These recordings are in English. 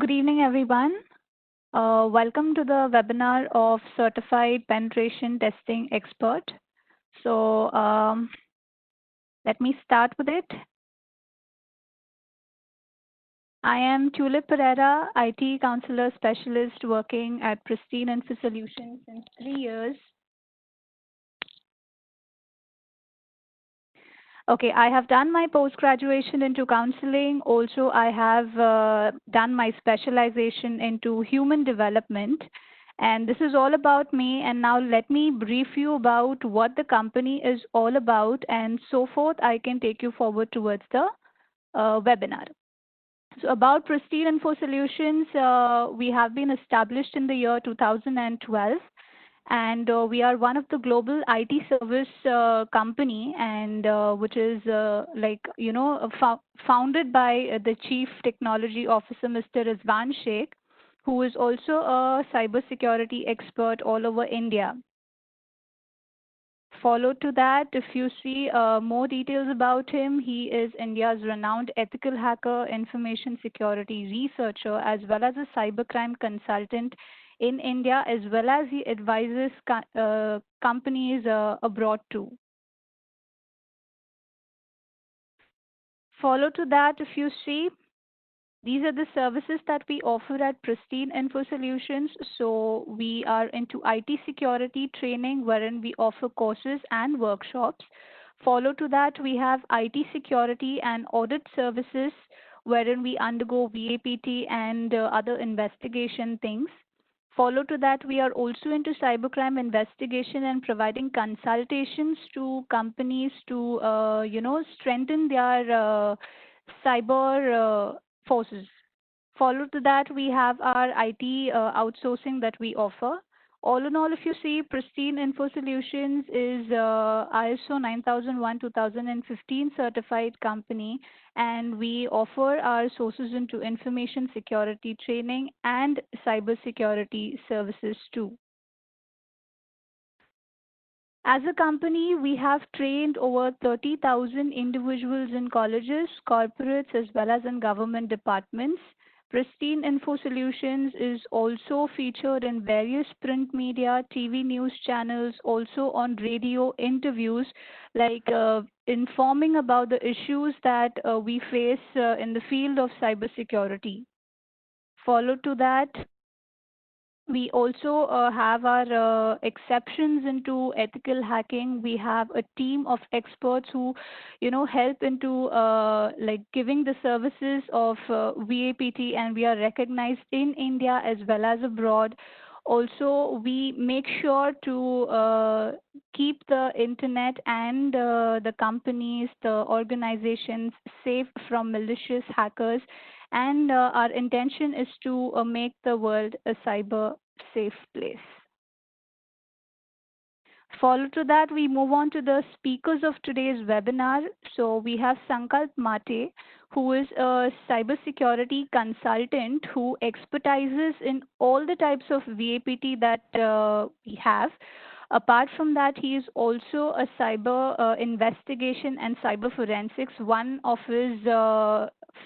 Good evening, everyone. Welcome to the webinar of Certified Penetration Testing Expert. So let me start with it. I am Tulip Pereira, IT Counselor Specialist working at Pristine Info Solutions since 3 years. Okay, I have done my post-graduation into counseling. Also, I have done my specialization into human development. And this is all about me. And now let me brief you about what the company is all about and so forth. I can take you forward towards the webinar. So about Pristine Info Solutions, we have been established in the year 2012 and we are one of the global IT service company and which is founded by the Chief Technology Officer, Mr. Rizwan Sheikh, who is also a cybersecurity expert all over India. Followed to that, if you see more details about him, he is India's renowned ethical hacker, information security researcher, as well as a cybercrime consultant in India, as well as he advises companies abroad too. Follow to that, if you see, these are the services that we offer at Pristine Info Solutions. So we are into IT security training, wherein we offer courses and workshops. Follow to that, we have IT security and audit services, wherein we undergo VAPT and other investigation things. Follow to that, we are also into cybercrime investigation and providing consultations to companies to, strengthen their cyber forces. Follow to that, we have our IT outsourcing that we offer. All in all, if you see, Pristine Info Solutions is ISO 9001:2015 certified company, and we offer our sources into information security training and cybersecurity services too. As a company, we have trained over 30,000 individuals in colleges, corporates, as well as in government departments. Pristine Info Solutions is also featured in various print media, TV news channels, also on radio interviews, like informing about the issues that we face in the field of cybersecurity. Follow to that, we also have our exceptions into ethical hacking. We have a team of experts who, help into like giving the services of VAPT, and we are recognized in India as well as abroad. Also, we make sure to keep the internet and the companies, the organizations safe from malicious hackers, and our intention is to make the world a cyber safe place. Follow to that, we move on to the speakers of today's webinar. So we have Sankalp Mate, who is a cybersecurity consultant who expertises in all the types of VAPT that we have. Apart from that, he is also a cyber investigation and cyber forensics, one of his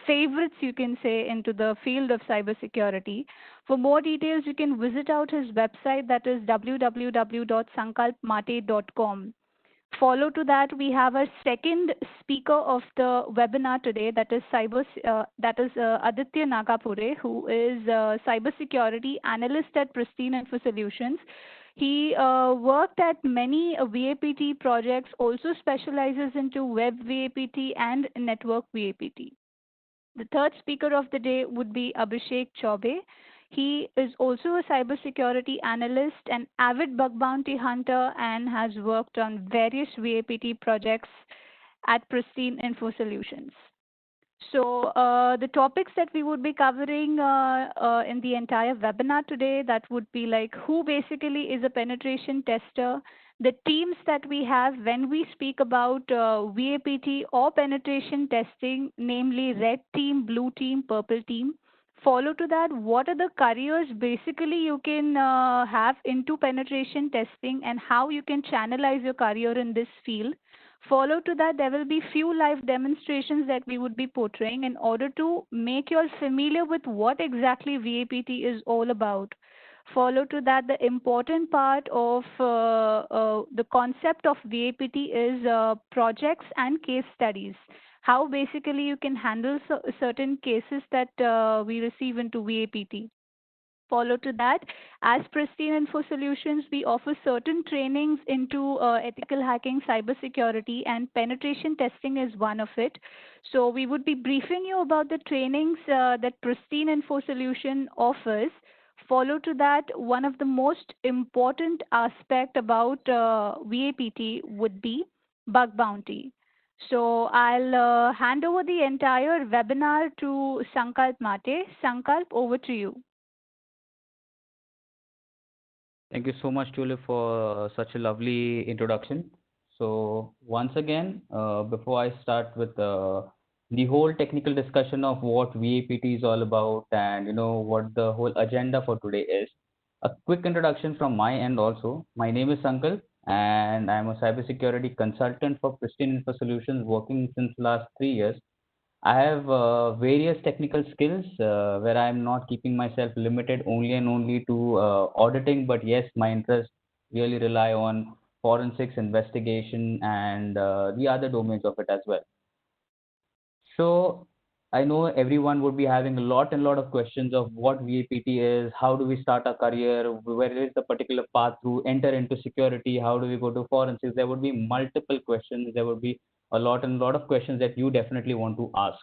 favorites, you can say, into the field of cybersecurity. For more details, you can visit out his website, that is www.sankalpmate.com. Follow to that, we have our second speaker of the webinar today, that is Aditya Nagapure, who is a cybersecurity analyst at Pristine Info Solutions. He worked at many VAPT projects, also specializes into web VAPT and network VAPT. The third speaker of the day would be Abhishek Chaube. He is also a cybersecurity analyst, an avid bug bounty hunter, and has worked on various VAPT projects at Pristine Info Solutions. So the topics that we would be covering in the entire webinar today, that would be like who basically is a penetration tester, the teams that we have when we speak about VAPT or penetration testing, namely red team, blue team, purple team. Follow to that, what are the careers basically you can have into penetration testing and how you can channelize your career in this field. Follow to that, there will be few live demonstrations that we would be portraying in order to make you all familiar with what exactly VAPT is all about. Follow to that, the important part of the concept of VAPT is projects and case studies. How basically you can handle certain cases that we receive into VAPT. Follow to that, as Pristine Info Solutions, we offer certain trainings into ethical hacking, cybersecurity, and penetration testing is one of it. So we would be briefing you about the trainings that Pristine Info Solution offers. Follow to that, one of the most important aspect about VAPT would be bug bounty. So I'll hand over the entire webinar to Sankalp Mate. Sankalp, over to you. Thank you so much, Tulip, for such a lovely introduction. So, once again, before I start with the whole technical discussion of what VAPT is all about and what the whole agenda for today is, a quick introduction from my end also. My name is Sankal, and I'm a cybersecurity consultant for Pristine Info Solutions, working since last 3 years. I have various technical skills where I'm not keeping myself limited only and only to auditing, but yes, my interests really rely on forensics, investigation, and the other domains of it as well. So I know everyone would be having a lot and lot of questions of what VAPT is, how do we start a career, where is the particular path to enter into security, how do we go to forensics? There would be multiple questions. There would be a lot and lot of questions that you definitely want to ask.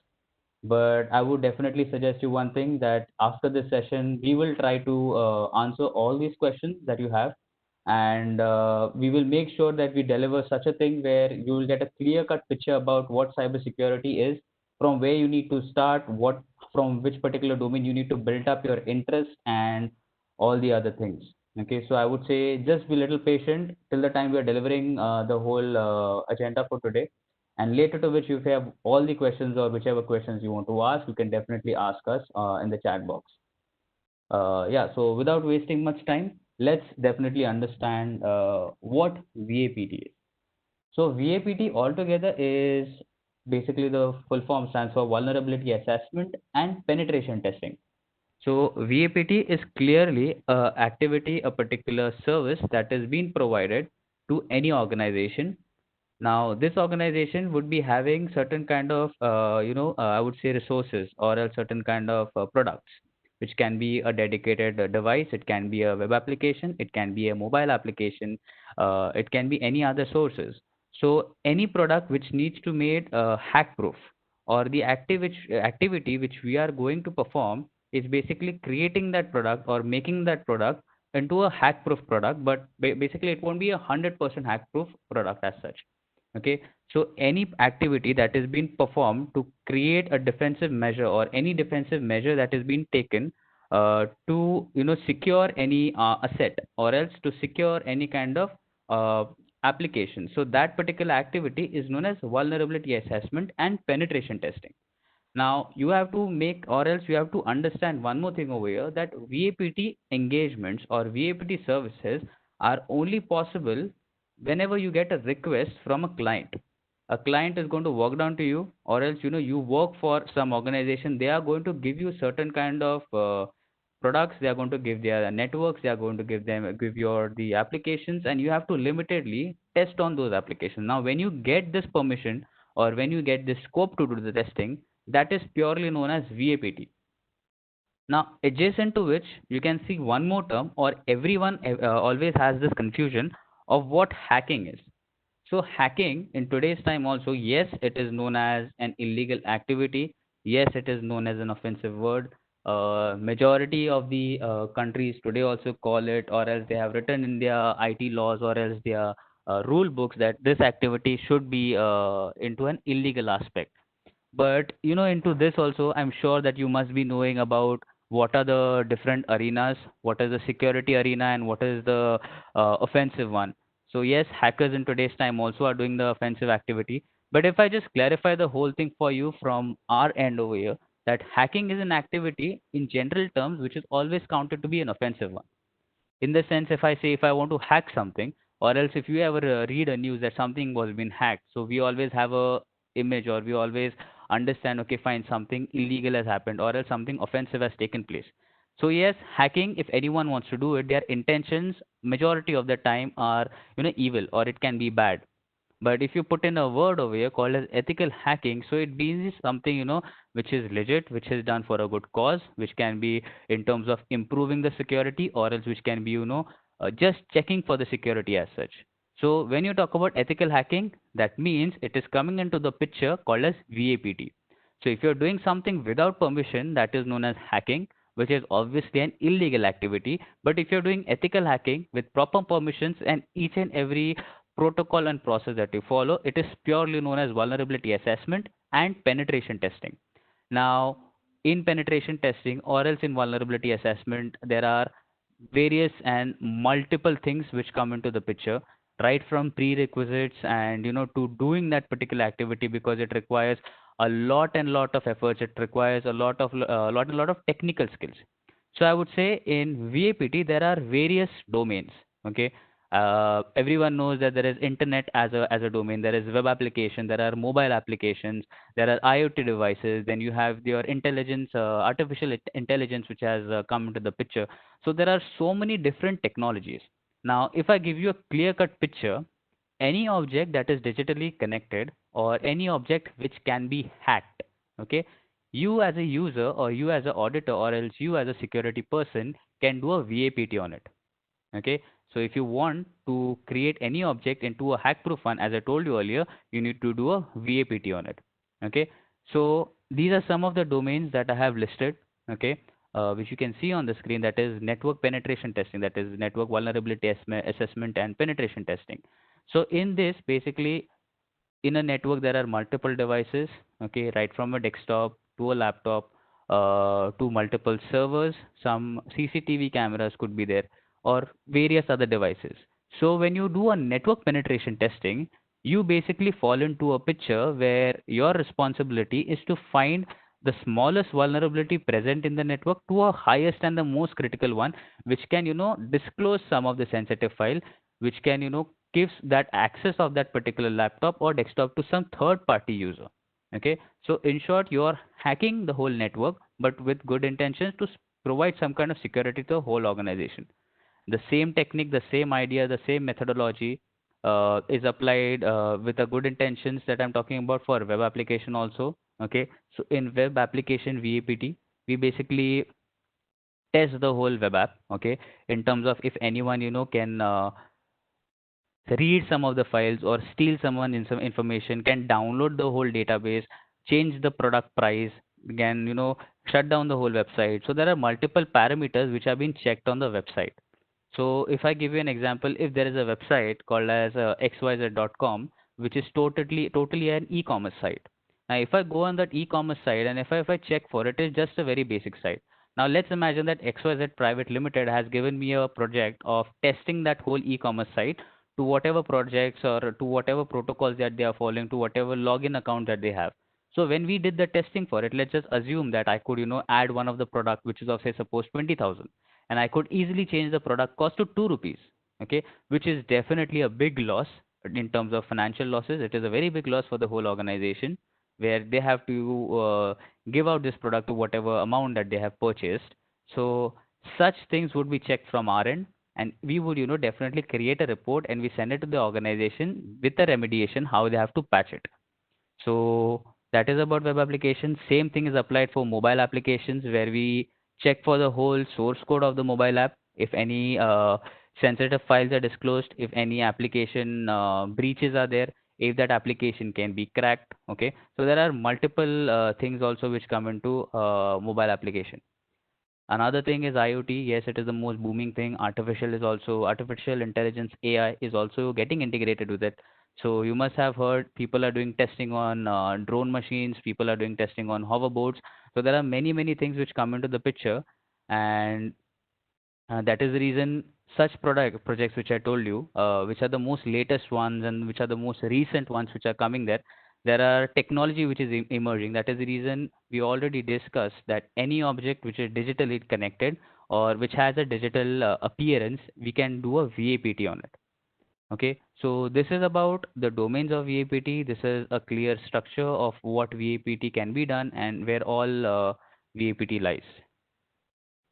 But I would definitely suggest you one thing, that after this session, we will try to answer all these questions that you have. And we will make sure that we deliver such a thing where you will get a clear cut picture about what cybersecurity is, from where you need to start, from which particular domain you need to build up your interest, and all the other things. Okay, so I would say just be a little patient till the time we are delivering the whole agenda for today, and later to which, if you have all the questions or whichever questions you want to ask, you can definitely ask us in the chat box. Yeah, so without wasting much time, let's definitely understand what VAPT is. So VAPT altogether is basically, the full form stands for Vulnerability Assessment and Penetration Testing. So VAPT is clearly a activity, a particular service that is being provided to any organization. Now, this organization would be having certain kind of, I would say resources, or else certain kind of products, which can be a dedicated device, it can be a web application, it can be a mobile application, it can be any other sources. So, any product which needs to made hack proof, or the activity which we are going to perform is basically creating that product or making that product into a hack proof product, but basically it won't be 100% hack proof product as such. Okay, so any activity that is being performed to create a defensive measure, or any defensive measure that is being taken to secure any asset, or else to secure any kind of uh, application, so that particular activity is known as vulnerability assessment and penetration testing. Now you have to make, or else you have to understand one more thing over here, that VAPT engagements or VAPT services are only possible whenever you get a request from a client. A client is going to walk down to you, or else you work for some organization. They are going to give you certain kind of products. They are going to give their networks. They are going to give your the applications, and you have to limitedly test on those applications. Now, when you get this permission, or when you get the scope to do the testing, that is purely known as VAPT. Now, adjacent to which, you can see one more term, or everyone always has this confusion of what hacking is. So, hacking in today's time also, yes, it is known as an illegal activity. Yes, it is known as an offensive word. Majority of the countries today also call it, or else they have written in their IT laws, or else their rule books, that this activity should be into an illegal aspect. But into this also, I'm sure that you must be knowing about what are the different arenas, what is the security arena, and what is the offensive one. So yes, hackers in today's time also are doing the offensive activity. But if I just clarify the whole thing for you from our end over here, that hacking is an activity in general terms which is always counted to be an offensive one. In the sense, if I say, if I want to hack something, Or else if you ever read a news that something was been hacked, so we always have a image, or we always understand, okay, fine, something illegal has happened, or else something offensive has taken place. So yes, hacking, if anyone wants to do it, their intentions majority of the time are, evil, or it can be bad. But if you put in a word over here called as ethical hacking, so it means something, which is legit, which is done for a good cause, which can be in terms of improving the security, or else which can be, just checking for the security as such. So when you talk about ethical hacking, that means it is coming into the picture called as VAPT. So if you're doing something without permission, that is known as hacking, which is obviously an illegal activity. But if you're doing ethical hacking with proper permissions and each and every protocol and process that you follow, it is purely known as vulnerability assessment and penetration testing. Now, in penetration testing or else in vulnerability assessment, there are various and multiple things which come into the picture, right from prerequisites and to doing that particular activity, because it requires a lot and lot of efforts. It requires a lot of lot and lot of technical skills. So I would say in VAPT there are various domains. Okay, everyone knows that there is internet as a domain, there is web application, there are mobile applications, there are IoT devices, then you have your intelligence, artificial intelligence, which has come into the picture. So there are so many different technologies. Now, if I give you a clear cut picture, any object that is digitally connected or any object which can be hacked, okay, you as a user or you as an auditor or else you as a security person can do a VAPT on it. Okay, so if you want to create any object into a hack proof one, as I told you earlier, you need to do a VAPT on it. Okay, so these are some of the domains that I have listed. Okay, which you can see on the screen, that is network penetration testing, that is network vulnerability assessment and penetration testing. So in this, basically, in a network there are multiple devices, okay, right from a desktop to a laptop, to multiple servers, some CCTV cameras could be there, or various other devices. So when you do a network penetration testing, you basically fall into a picture where your responsibility is to find the smallest vulnerability present in the network to a highest and the most critical one, which can disclose some of the sensitive file, which can gives that access of that particular laptop or desktop to some third party user. Okay, so in short, you are hacking the whole network but with good intentions to provide some kind of security to the whole organization. The same technique, the same idea, the same methodology is applied with the good intentions that I'm talking about for web application also. Okay, so in web application VAPT, we basically test the whole web app. Okay, in terms of if anyone can read some of the files or steal someone in some information, can download the whole database, change the product price, can shut down the whole website. So there are multiple parameters which have been checked on the website. So if I give you an example, if there is a website called as xyz.com, which is totally an e-commerce site. Now if I go on that e-commerce site and if I check for it, it's just a very basic site. Now let's imagine that XYZ Private Limited has given me a project of testing that whole e-commerce site to whatever projects or to whatever protocols that they are following, to whatever login account that they have. So when we did the testing for it, let's just assume that I could, add one of the product which is of say suppose 20,000, and I could easily change the product cost to 2 rupees. Okay, which is definitely a big loss in terms of financial losses. It is a very big loss for the whole organization where they have to give out this product to whatever amount that they have purchased. So such things would be checked from our end, and we would definitely create a report and we send it to the organization with a remediation how they have to patch it. So that is about web applications. Same thing is applied for mobile applications where we check for the whole source code of the mobile app. If any sensitive files are disclosed, if any application breaches are there, if that application can be cracked. Okay, so there are multiple things also which come into mobile application. Another thing is IoT. Yes, it is the most booming thing. Artificial intelligence, AI, is also getting integrated with it. So you must have heard people are doing testing on drone machines. People are doing testing on hoverboards. So there are many things which come into the picture, and that is the reason such product projects which I told you, which are the most latest ones and which are the most recent ones which are coming there. There are technology which is emerging. That is the reason we already discussed that any object which is digitally connected or which has a digital appearance, we can do a VAPT on it. Okay, so this is about the domains of VAPT. This is a clear structure of what VAPT can be done and where all VAPT lies.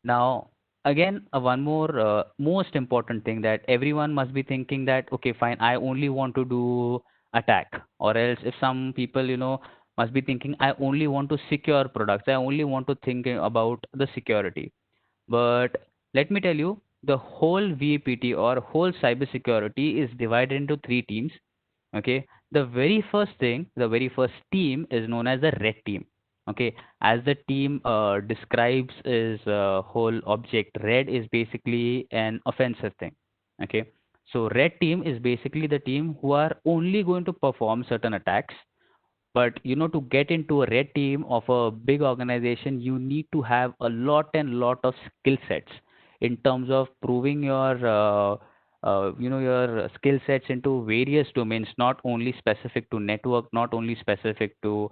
Now, again, one more most important thing that everyone must be thinking that, okay, fine, I only want to do attack, or else if some people, must be thinking, I only want to secure products, I only want to think about the security. But let me tell you, the whole VAPT or whole cybersecurity is divided into three teams. Okay, the very first thing, the very first team is known as the red team. Okay, as the team describes is whole object, red is basically an offensive thing. Okay, so red team is basically the team who are only going to perform certain attacks. But to get into a red team of a big organization, you need to have a lot and lot of skill sets in terms of proving your skill sets into various domains, not only specific to network, not only specific to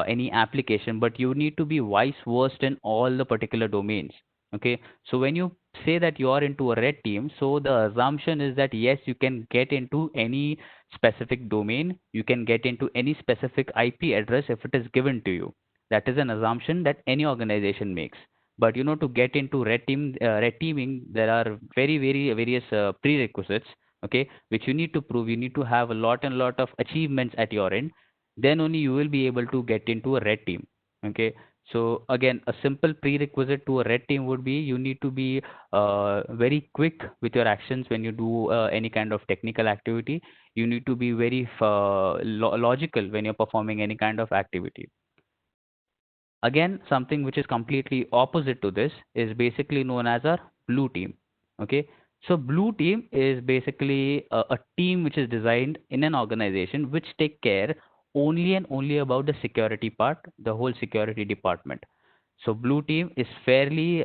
any application, but you need to be wise versed in all the particular domains. Okay, so when you say that you are into a red team, so the assumption is that yes, you can get into any specific domain, you can get into any specific IP address if it is given to you. That is an assumption that any organization makes. But to get into red teaming, there are very various prerequisites, okay, which you need to prove. You need to have a lot and lot of achievements at your end. Then only you will be able to get into a red team. Okay. So again, a simple prerequisite to a red team would be you need to be very quick with your actions when you do any kind of technical activity. You need to be very logical when you're performing any kind of activity. Again, something which is completely opposite to this is basically known as a blue team. Okay, so blue team is basically a team which is designed in an organization which take care only and only about the security part, the whole security department. So blue team is fairly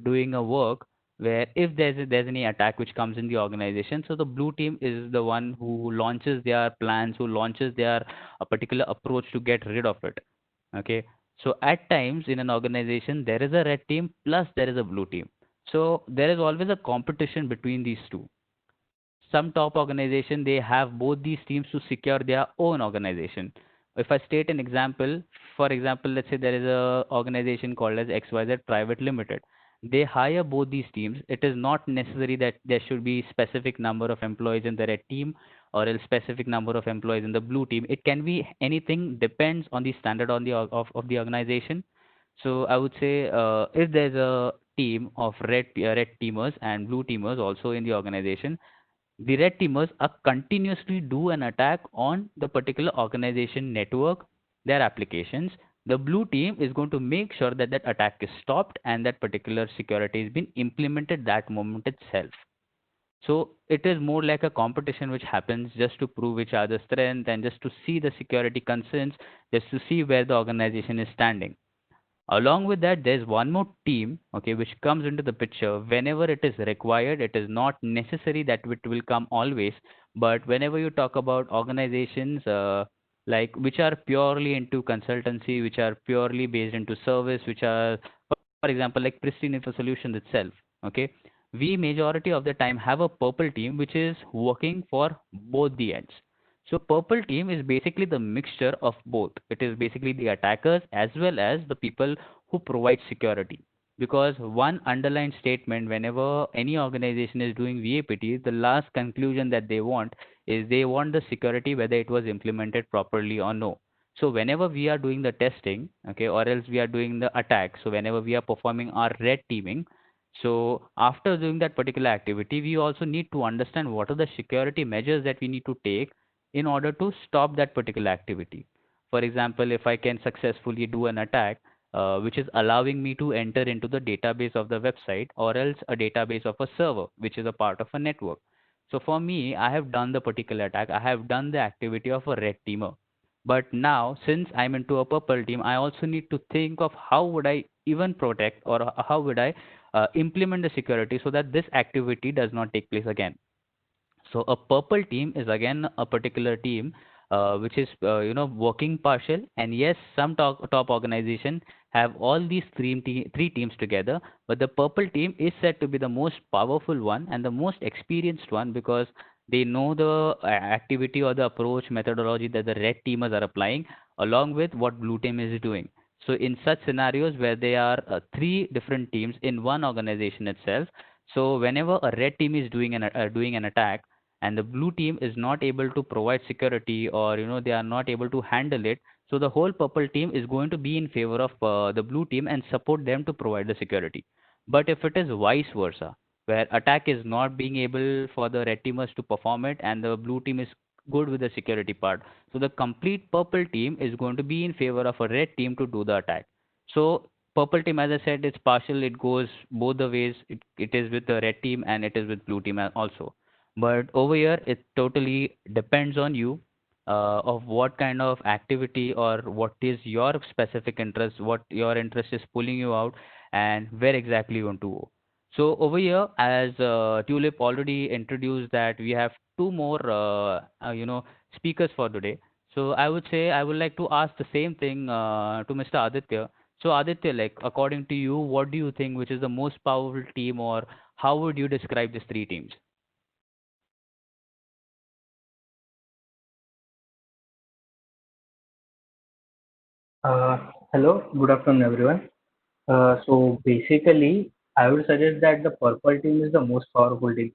doing a work where if there's any attack which comes in the organization, so the blue team is the one who launches their plans, who launches their a particular approach to get rid of it. Okay, so at times in an organization there is a red team plus there is a blue team. So there is always a competition between these two. Some top organization they have both these teams to secure their own organization. If I state an example, for example, let's say there is a organization called as XYZ Private Limited. They hire both these teams. It is not necessary that there should be specific number of employees in the red team or a specific number of employees in the blue team. It can be anything, depends on the standard on the of the organization. So I would say if there's a team of red teamers and blue teamers also in the organization, the red teamers are continuously do an attack on the particular organization network, their applications. The blue team is going to make sure that that attack is stopped and that particular security has been implemented that moment itself. So it is more like a competition which happens just to prove each other's strength and just to see the security concerns, just to see where the organization is standing. Along with that, there's one more team, okay, which comes into the picture whenever it is required. It is not necessary that it will come always, but whenever you talk about organizations like which are purely into consultancy, which are purely based into service, which are, for example, like Pristine Info Solutions itself, okay, we majority of the time have a purple team which is working for both the ends. So purple team is basically the mixture of both. It is basically the attackers as well as the people who provide security. Because one underlying statement whenever any organization is doing VAPT, the last conclusion that they want is they want the security whether it was implemented properly or no. So whenever we are doing the testing, okay, or else we are doing the attack, so whenever we are performing our red teaming, so after doing that particular activity, we also need to understand what are the security measures that we need to take in order to stop that particular activity. For example, if I can successfully do an attack which is allowing me to enter into the database of the website or else a database of a server, which is a part of a network. So for me, I have done the particular attack. I have done the activity of a red teamer. But now, since I'm into a purple team, I also need to think of how would I even protect or how would I implement the security so that this activity does not take place again. So a purple team is again a particular team which is working partial, and yes, some top organization have all these three teams together, but the purple team is said to be the most powerful one and the most experienced one because They know the activity or the approach methodology that the red teamers are applying along with what blue team is doing. So in such scenarios where there are three different teams in one organization itself, so whenever a red team is doing an attack and the blue team is not able to provide security, or they are not able to handle it, so the whole purple team is going to be in favor of the blue team and support them to provide the security. But if it is vice versa, where attack is not being able for the red teamers to perform it and the blue team is good with the security part, so the complete purple team is going to be in favor of a red team to do the attack. So purple team, as I said, it's partial, it goes both the ways. It is with the red team and it is with blue team also. But over here it totally depends on you, of what kind of activity or what is your specific interest, what your interest is pulling you out, and where exactly you want to go. So over here, as Tulip already introduced, that we have two more, speakers for today. So I would say I would like to ask the same thing to Mr. Aditya. So Aditya, like according to you, what do you think which is the most powerful team, or how would you describe these three teams? Uh, Hello, good afternoon, everyone. So basically, I would suggest that the purple team is the most powerful team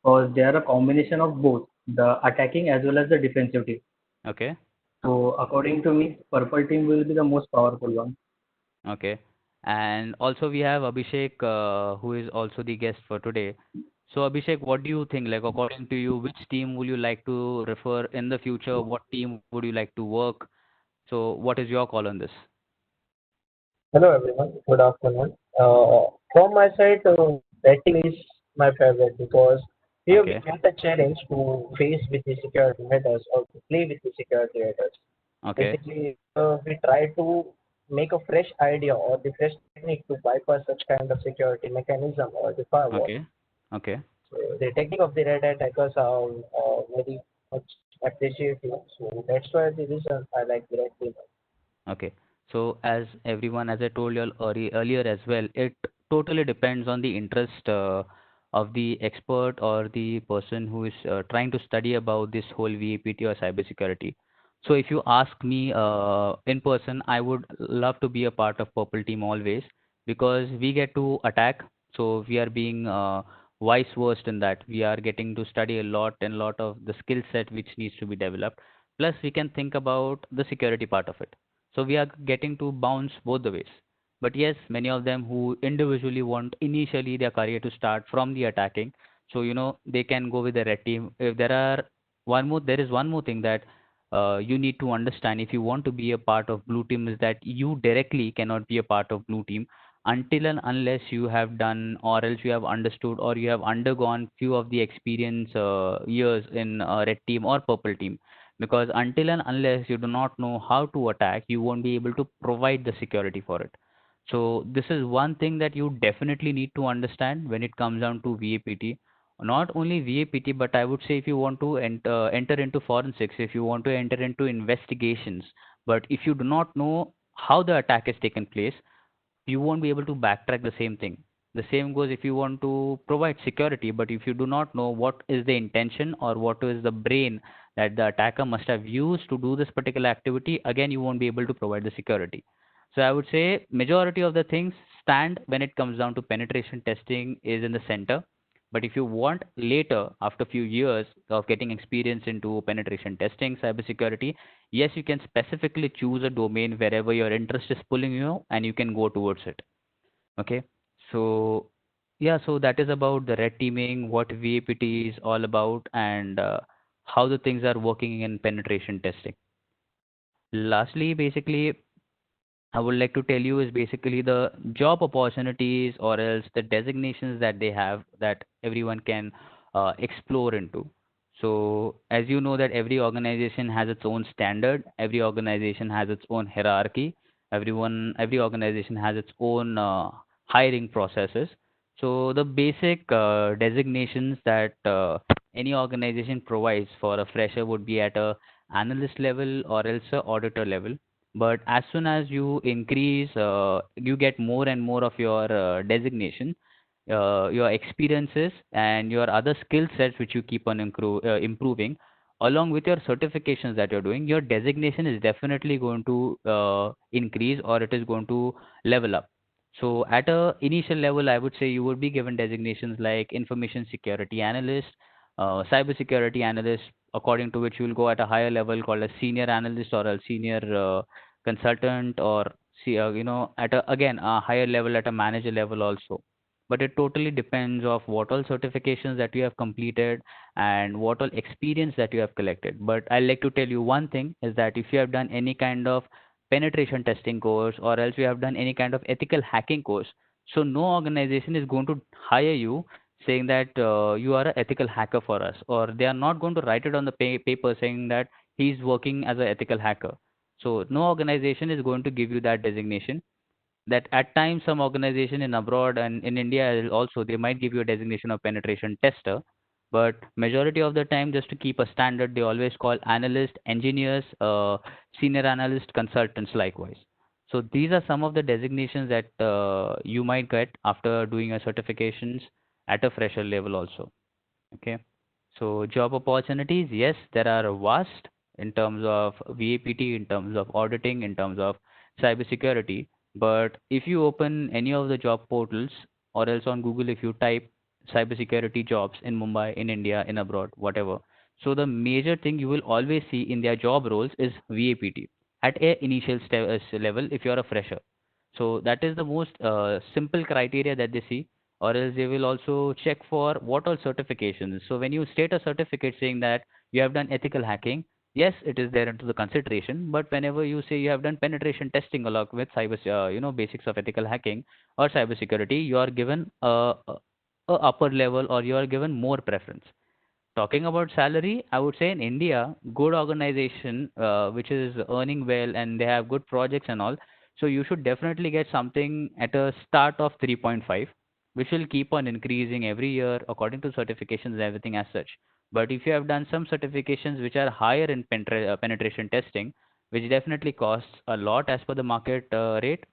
because they are a combination of both the attacking as well as the defensive team. Okay. So according to me, purple team will be the most powerful one. Okay. And also we have Abhishek, who is also the guest for today. So Abhishek, what do you think? Like according to you, which team would you like to refer in the future? What team would you like to work? So what is your call on this? Hello everyone, good afternoon. From my side, betting is my favorite because here we Okay. get a challenge to face with the security matters or to play with the security matters. Okay. Basically, we try to make a fresh idea or the fresh technique to bypass such kind of security mechanism or the firewall. Okay. Okay. So the technique of the red attackers are very much appreciated. So that's why the reason I like the red team. Okay. So as everyone, as I told you earlier as well, it totally depends on the interest of the expert or the person who is trying to study about this whole VAPT or cybersecurity. So if you ask me in person, I would love to be a part of Purple Team always, because we get to attack. So we are being vice versed in that. We are getting to study a lot and lot of the skill set which needs to be developed. Plus we can think about the security part of it, so we are getting to bounce both the ways. But yes, many of them who individually want initially their career to start from the attacking, so they can go with the red team. If there is one more thing that you need to understand if you want to be a part of blue team, is that you directly cannot be a part of blue team until and unless you have done, or else you have understood, or you have undergone few of the experience years in red team or purple team, because until and unless you do not know how to attack, you won't be able to provide the security for it. So this is one thing that you definitely need to understand when it comes down to VAPT. Not only VAPT, but I would say if you want to enter into forensics, if you want to enter into investigations, but if you do not know how the attack has taken place, you won't be able to backtrack the same thing. The same goes if you want to provide security, but if you do not know what is the intention or what is the brain that the attacker must have used to do this particular activity, again, you won't be able to provide the security. So I would say majority of the things stand when it comes down to penetration testing is in the center. But if you want later, after a few years of getting experience into penetration testing, cybersecurity, yes, you can specifically choose a domain wherever your interest is pulling you and you can go towards it. Okay. So yeah, so that is about the red teaming, what VAPT is all about, and how the things are working in penetration testing. Lastly, basically, I would like to tell you is basically the job opportunities or else the designations that they have that everyone can explore into. So as you know that every organization has its own standard, every organization has its own hierarchy, every organization has its own hiring processes. So the basic designations that any organization provides for a fresher would be at a analyst level or else a auditor level. But as soon as you increase, you get more and more of your designation. your experiences and your other skill sets which you keep on improving, along with your certifications that you're doing, your designation is definitely going to increase, or it is going to level up. So at a initial level, I would say you would be given designations like information security analyst, cyber security analyst, according to which you will go at a higher level called a senior analyst or a senior consultant, or at again a higher level at a manager level also. But it totally depends of what all certifications that you have completed and what all experience that you have collected. But I'd like to tell you one thing is that if you have done any kind of penetration testing course, or else you have done any kind of ethical hacking course, so no organization is going to hire you saying that you are an ethical hacker for us, or they are not going to write it on the paper saying that he's working as an ethical hacker. So no organization is going to give you that designation. That at times some organization in abroad and in India also, they might give you a designation of penetration tester, but majority of the time, just to keep a standard, they always call analyst, engineers, senior analyst, consultants likewise. So these are some of the designations that you might get after doing a certifications at a fresher level also. Okay. So job opportunities, yes, there are vast in terms of VAPT, in terms of auditing, in terms of cybersecurity. But if you open any of the job portals, or else on Google, if you type cybersecurity jobs in Mumbai, in India, in abroad, whatever. So the major thing you will always see in their job roles is VAPT at a initial level if you are a fresher. So that is the most simple criteria that they see, or else they will also check for what all certifications. So when you state a certificate saying that you have done ethical hacking, yes, it is there into the consideration. But whenever you say you have done penetration testing along with cyber, basics of ethical hacking or cybersecurity, you are given a upper level, or you are given more preference. Talking about salary, I would say in India, good organization which is earning well and they have good projects and all. So you should definitely get something at a start of 3.5, which will keep on increasing every year according to certifications and everything as such. But if you have done some certifications which are higher in penetration testing, which definitely costs a lot as per the market rate,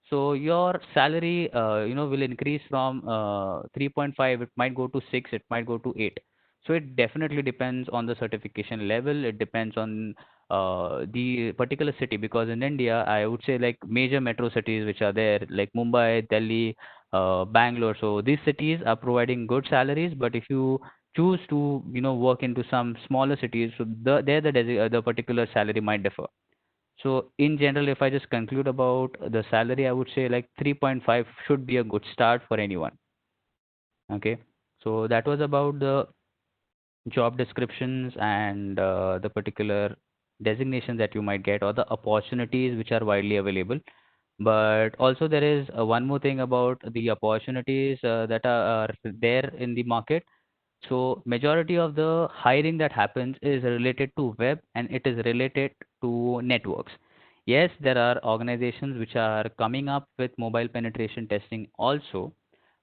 so your salary, will increase from 3.5. It might go to 6. It might go to 8. So it definitely depends on the certification level. It depends on the particular city, because in India, I would say like major metro cities which are there, like Mumbai, Delhi, Bangalore. So these cities are providing good salaries. But if you choose to work into some smaller cities, so the particular salary might differ. So in general, if I just conclude about the salary, I would say like 3.5 should be a good start for anyone. Okay. So that was about the job descriptions and the particular designation that you might get, or the opportunities which are widely available. But also there is one more thing about the opportunities that are there in the market. So majority of the hiring that happens is related to web, and it is related to networks. Yes, there are organizations which are coming up with mobile penetration testing also,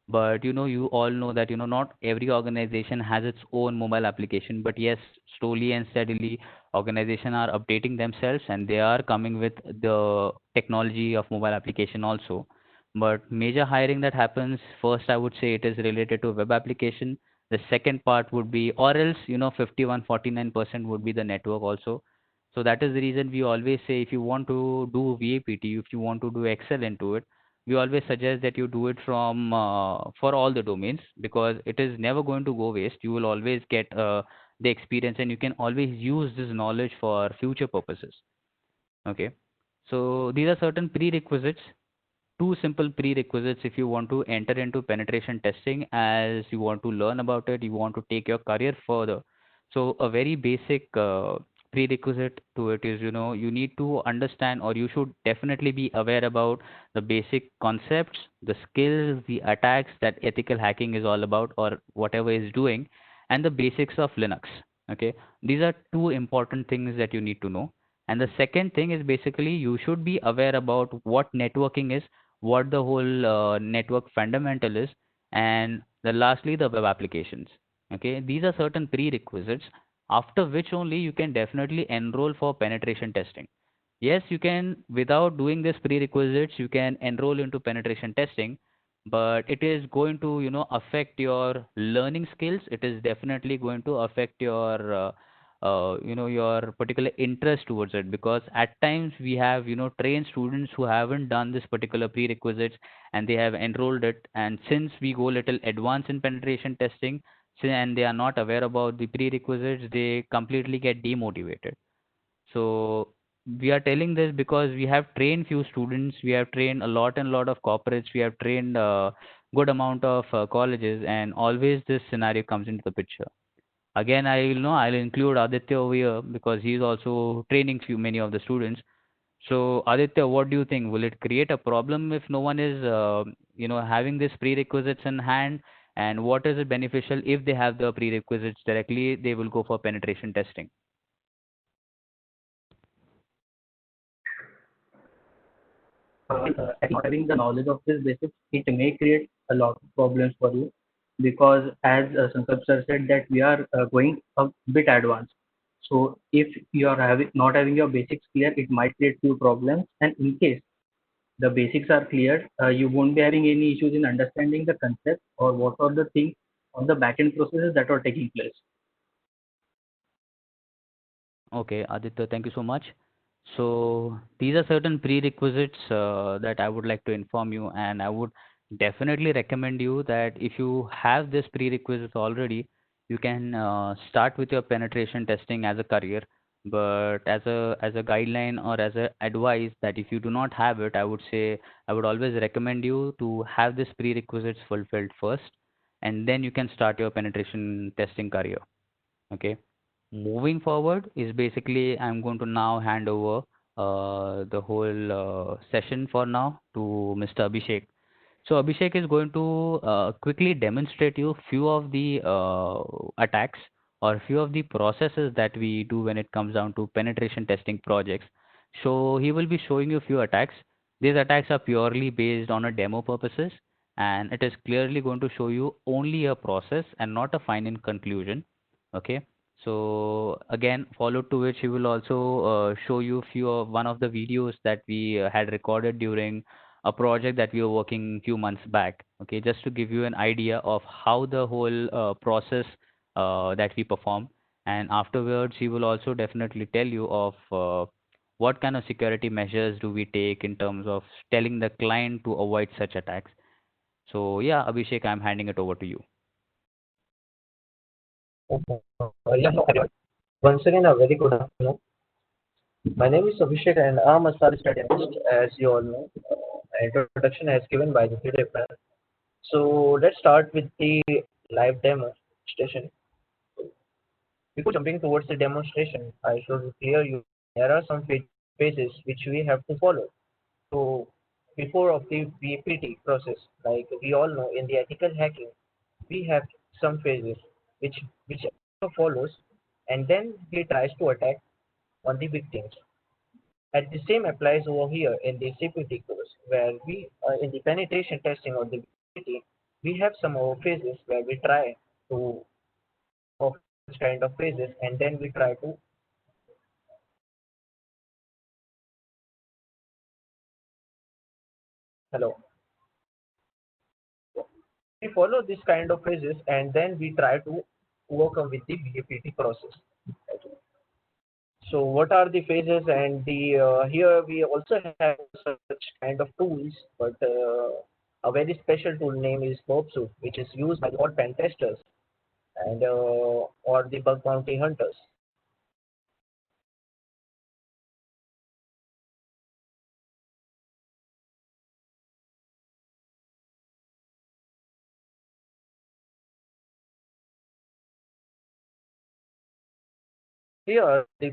but you all know that not every organization has its own mobile application. But yes, slowly and steadily organizations are updating themselves, and they are coming with the technology of mobile application also. But major hiring that happens, first I would say it is related to web application. The second part would be, or else 51-49% would be the network also. So that is the reason we always say, if you want to do VAPT, if you want to do excel into it, we always suggest that you do it from for all the domains, because it is never going to go waste. You will always get the experience, and you can always use this knowledge for future purposes. Okay. So these are certain prerequisites, two simple prerequisites if you want to enter into penetration testing, as you want to learn about it, you want to take your career further. So a very basic prerequisite to it is, you need to understand, or you should definitely be aware about the basic concepts, the skills, the attacks that ethical hacking is all about, or whatever is doing, and the basics of Linux. Okay. These are two important things that you need to know. And the second thing is, basically you should be aware about what networking is, what the whole network fundamental is, and lastly the web applications. Okay, these are certain prerequisites, after which only you can definitely enroll for penetration testing. Yes, you can, without doing this prerequisites, you can enroll into penetration testing, but it is going to, affect your learning skills. It is definitely going to affect your, your particular interest towards it, because at times we have, trained students who haven't done this particular prerequisites and they have enrolled it. And since we go little advanced in penetration testing, and they are not aware about the prerequisites, they completely get demotivated. So we are telling this because we have trained few students, we have trained a lot and lot of corporates, we have trained a good amount of colleges, and always this scenario comes into the picture. Again, I'll include Aditya over here because he is also training few many of the students. So Aditya, what do you think? Will it create a problem if no one is having this prerequisites in hand? And what is it beneficial if they have the prerequisites directly? They will go for penetration testing. Not having the knowledge of this basics, it may create a lot of problems for you, because as Sankar sir said that we are going a bit advanced. So if you are not having your basics clear, it might create few problems. And in case the basics are clear, you won't be having any issues in understanding the concept or what are the things or the backend processes that are taking place. Okay, Aditya, thank you so much. So these are certain prerequisites that I would like to inform you, and I would definitely recommend you that if you have this prerequisites already, you can start with your penetration testing as a career. But as a guideline or as a advice that if you do not have it, I would say I would always recommend you to have this prerequisites fulfilled first, and then you can start your penetration testing career. Okay. Moving forward is basically I'm going to now hand over the whole session for now to Mr. Abhishek. So Abhishek is going to quickly demonstrate you few of the attacks or few of the processes that we do when it comes down to penetration testing projects. So he will be showing you few attacks. These attacks are purely based on a demo purposes, and it is clearly going to show you only a process and not a final conclusion. Okay. So again, followed to which he will also show you few of one of the videos that we had recorded during a project that we were working few months back. Okay, just to give you an idea of how the whole process that we perform. And afterwards, he will also definitely tell you of what kind of security measures do we take in terms of telling the client to avoid such attacks. So yeah, Abhishek, I'm handing it over to you. Yeah, hello everyone. Once again, a very good afternoon. My name is Abhishek and I'm a service analyst, as you all know. Introduction as given by the developer. So let's start with the live demonstration. Before jumping towards the demonstration, I should clear you there are some phases which we have to follow. So before of the VPT process, like we all know in the ethical hacking, we have some phases which follows, and then he tries to attack on the victims. And the same applies over here in the CPT course, where we in the penetration testing of the VPT, we have some of phases where we try to of such kind of phases, and then we try to hello. We follow this kind of phases, and then we try to work on with the VPT process. So what are the phases? And the here we also have such kind of tools, but a very special tool name is Mobsuit, which is used by all pen testers and or the bug bounty hunters. Here the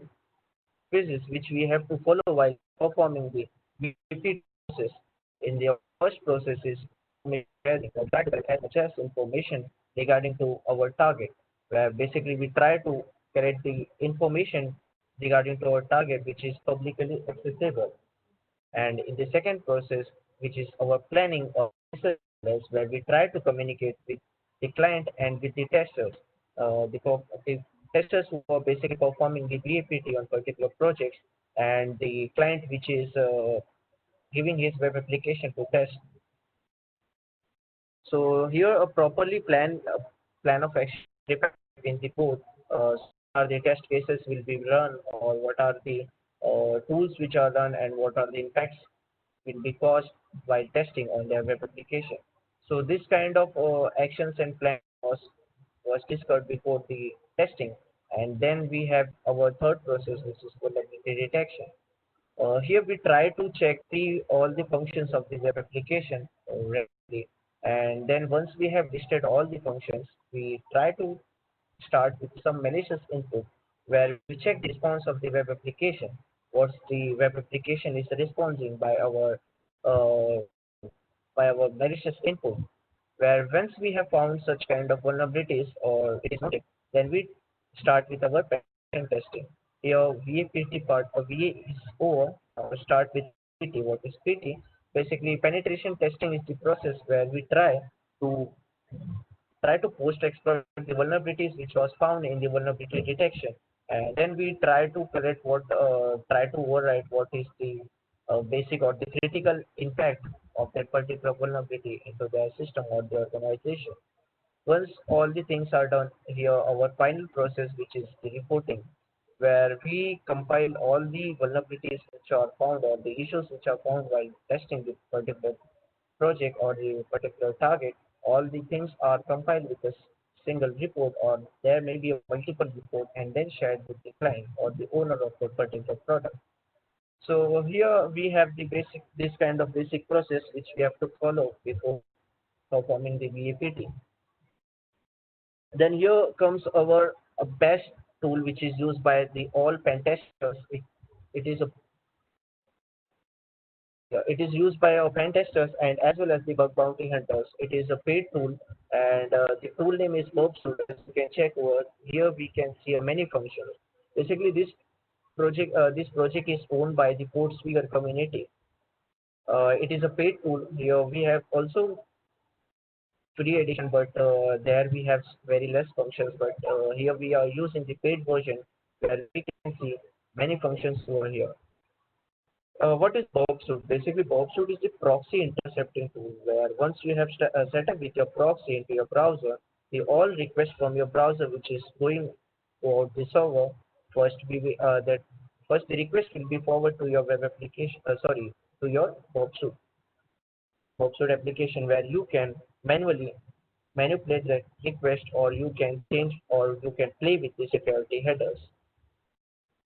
phases which we have to follow while performing the VPT process. In the first process is sharing as much as information regarding to our target, where basically we try to collect the information regarding to our target which is publicly accessible. And in the second process, which is our planning of research, where we try to communicate with the client and with the testers, the testers who are basically performing the VAPT on particular projects, and the client which is giving his web application to test. So here a properly plan of action depends in the code. Are the test cases will be run, or what are the tools which are run, and what are the impacts will be caused while testing on their web application. So this kind of actions and plan was discussed before the testing, and then we have our third process, which is vulnerability detection. Here we try to check all the functions of the web application regularly, and then once we have listed all the functions, we try to start with some malicious input where we check the response of the web application. What the web application is responding uh, by our malicious input. Where once we have found such kind of vulnerabilities or it is noted, then we start with our penetration testing. Here VAPT part of VA is over. Now we start with PT. What is PT? Basically, penetration testing is the process where we to try to post exploit the vulnerabilities which was found in the vulnerability detection, and then we try to override what is the basic or the critical impact of that particular vulnerability into their system or the organization. Once all the things are done, here our final process, which is the reporting, where we compile all the vulnerabilities which are found or the issues which are found while testing the particular project or the particular target. All the things are compiled with a single report, or there may be a multiple report and then shared with the client or the owner of the particular product. So here we have the this kind of basic process which we have to follow before performing the VAPT. Then here comes our best tool, which is used by the all pen testers. It is a it is used by our pen testers and as well as the bug bounty hunters. It is a paid tool, and the tool name is Mobsuit. As you can check over here, we can see many functions. Basically, this project is owned by the CodeSphere community. It is a paid tool. Here we have also free edition, but there we have very less functions. But here we are using the paid version where we can see many functions over here. What is BobSuit? Basically, BobSuit is the proxy intercepting tool where once you have set up with your proxy into your browser, the all requests from your browser which is going for the server first that first the request will be forwarded to your web application. Sorry, to your BobSuit application where you can manually manipulate that request, or you can change, or you can play with the security headers.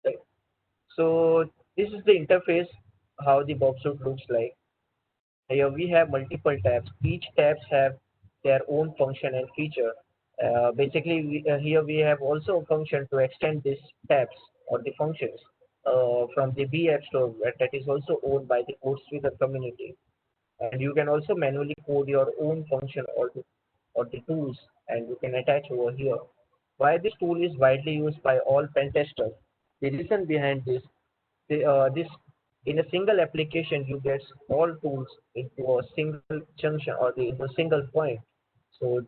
Right? So this is the interface how the BobSuit looks like. Here we have multiple tabs. Each tabs have their own function and feature. Basically, here we have also a function to extend these tabs or the functions from the B App Store that is also owned by the CodeSphere community. And you can also manually code your own function or the tools, and you can attach over here. Why this tool is widely used by all pen testers? The reason behind this in a single application you get all tools into a single junction or into a single point, so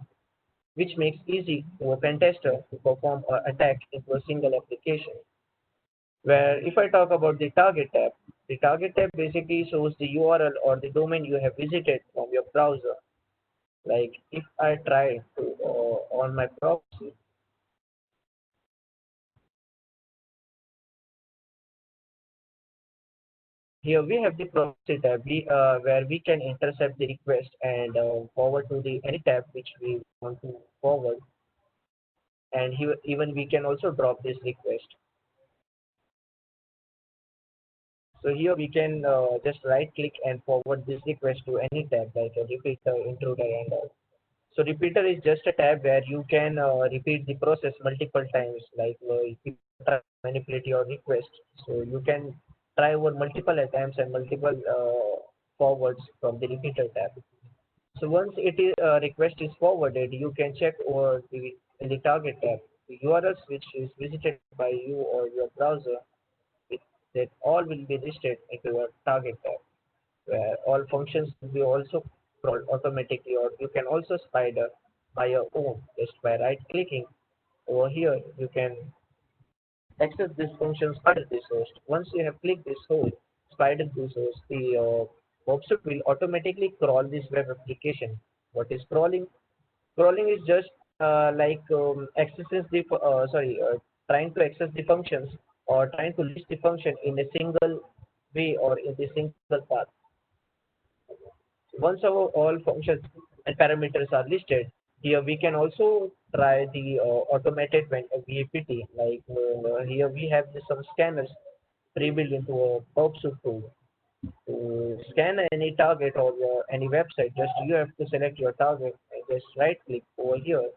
which makes easy to a pen tester to perform an attack into a single application. Where if I talk about the target tab basically shows the URL or the domain you have visited from your browser. Like if I try to on my proxy, here we have the proxy tab where we can intercept the request and forward to the any tab which we want to forward, and here even we can also drop this request. So here we can just right click and forward this request to any tab like a repeater, intruder, and all. So repeater is just a tab where you can repeat the process multiple times. Like if you try to manipulate your request, so you can try over multiple attempts and multiple forwards from the repeater tab. So once it is request is forwarded, you can check over in the target tab the URLs which is visited by you or your browser. It, that all will be listed into your target tab, where all functions will be also crawled automatically, or you can also spider by your own just by right clicking over here. You can access this function spider this host. Once you have clicked this host, spider this host, the Mobsuit will automatically crawl this web application What is crawling? Crawling is just trying to access the functions or trying to list the function in a single way or in the single path. Once our all functions and parameters are listed, here we can also try the automated VAPT. Like here we have some scanners pre-built into a PubSub tool. To scan any target or any website, just you have to select your target and just right click over here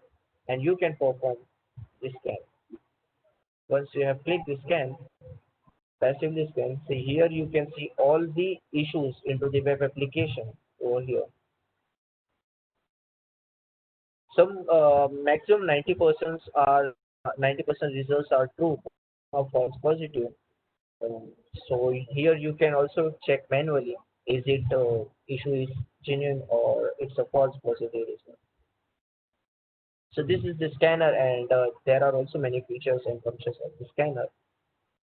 and you can perform the scan. Once you have clicked the scan, passively scan, see here you can see all the issues into the web application over here. Some maximum 90% results are true or false positive. So here you can also check manually, is it issue is genuine or it's a false positive result. So this is the scanner, and there are also many features and functions of the scanner.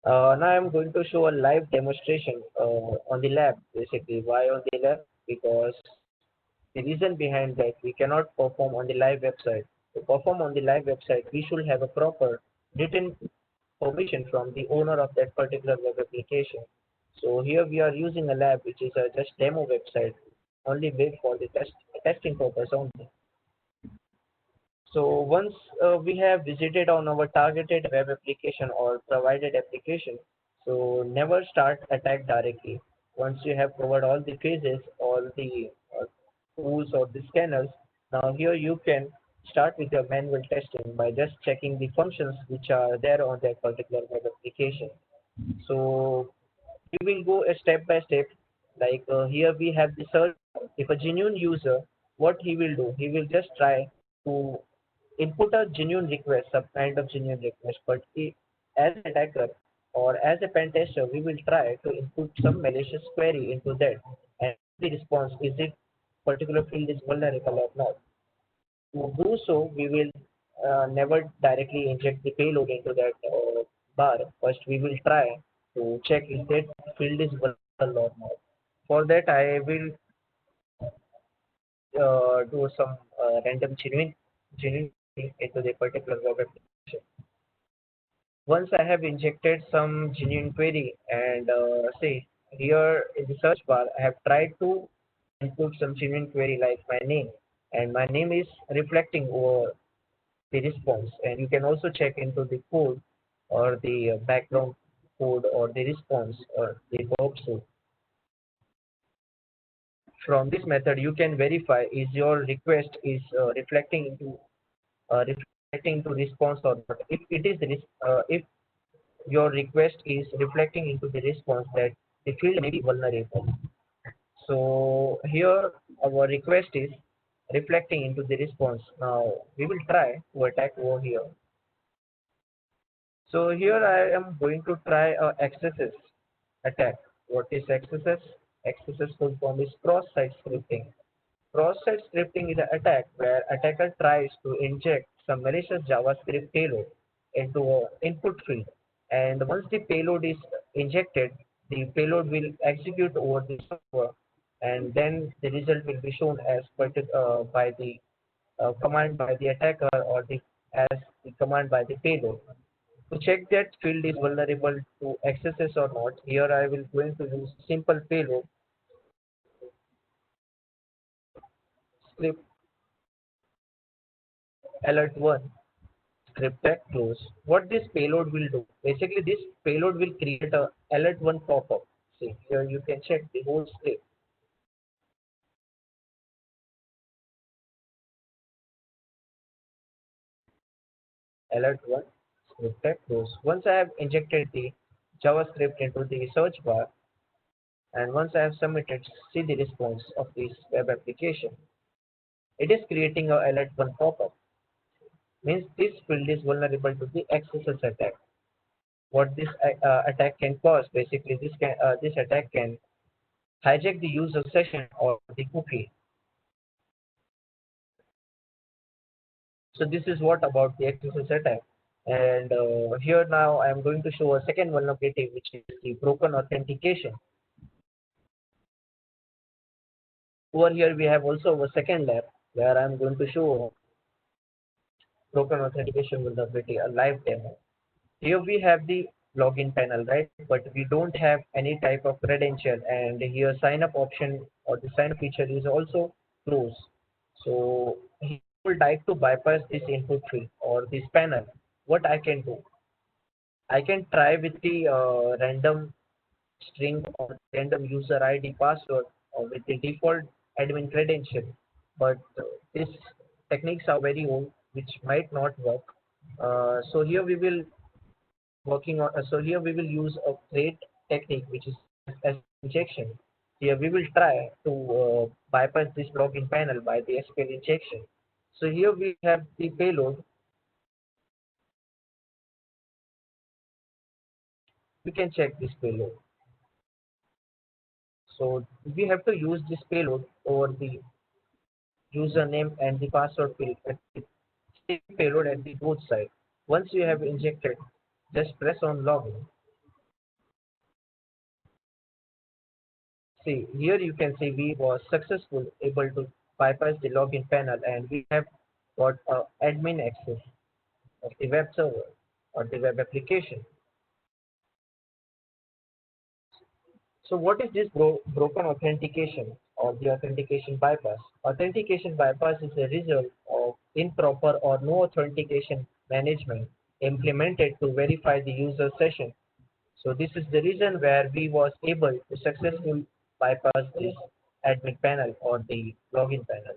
Now I'm going to show a live demonstration on the lab. Basically, why on the lab? Because the reason behind that, we cannot perform on the live website. To perform on the live website, we should have a proper written permission from the owner of that particular web application. So here we are using a lab which is a just demo website, only made for the testing purpose only. So once we have visited on our targeted web application or provided application, so never start attack directly. Once you have covered all the phases, all the tools or the scanners, now here you can start with your manual testing by just checking the functions which are there on that particular web application. So we will go a step by step. Like here we have the search. If a genuine user, what he will do, he will just try to input a genuine request, some kind of genuine request. But as an attacker or as a pen tester, we will try to input some malicious query into that, and the response is it particular field is vulnerable or not. To do so, we will never directly inject the payload into that bar. First, we will try to check if that field is vulnerable or not. For that, I will do some random genuine into the particular web application. Once I have injected some genuine query and say here in the search bar, I have tried to input some genuine query like my name, and my name is reflecting over the response. And you can also check into the code or the background code or the response or the verb soup. From this method, you can verify is your request is reflecting into response or not. If it is if your request is reflecting into the response, that the field may be vulnerable. So here our request is reflecting into the response. Now we will try to attack over here. So here I am going to try a XSS attack. What is XSS? XSS full form is cross-site scripting. Cross-site scripting is an attack where attacker tries to inject some malicious JavaScript payload into an input field, and once the payload is injected, the payload will execute over the server, and then the result will be shown as by the command by the attacker or as the command by the payload. To check that field is vulnerable to XSS or not, here I will going to use simple payload script alert1 script tag close. What this payload will do, basically this payload will create a alert1 pop-up. See here you can check the whole script. Alert1 script tag close. Once I have injected the JavaScript into the search bar, and once I have submitted, see the response of this web application. It is creating a alert1 pop-up. Means this field is vulnerable to the XSS attack. What this attack can cause, basically this attack can hijack the user session or the cookie. So this is what about the XSS attack. And here now I am going to show a second vulnerability, which is the broken authentication. Over here we have also a second lab. where I'm going to show broken authentication vulnerability, a live demo. Here we have the login panel, right? But we don't have any type of credential, and here sign up option or the sign up feature is also closed. So he would like to bypass this input field or this panel. What I can do? I can try with the random string or random user ID password or with the default admin credential. But these techniques are very old, which might not work. So here we will working on. So here we will use a great technique, which is as injection. Here we will try to bypass this login panel by the SQL injection. So here we have the payload. We can check this payload. So we have to use this payload over the username and the password field at the same payload at the both side. Once you have injected, just press on login. See, here you can see we was successful able to bypass the login panel and we have got admin access of the web server or the web application. So what is this broken authentication or the authentication bypass? Authentication bypass is a result of improper or no authentication management implemented to verify the user session. So this is the reason where we was able to successfully bypass this admin panel or the login panel.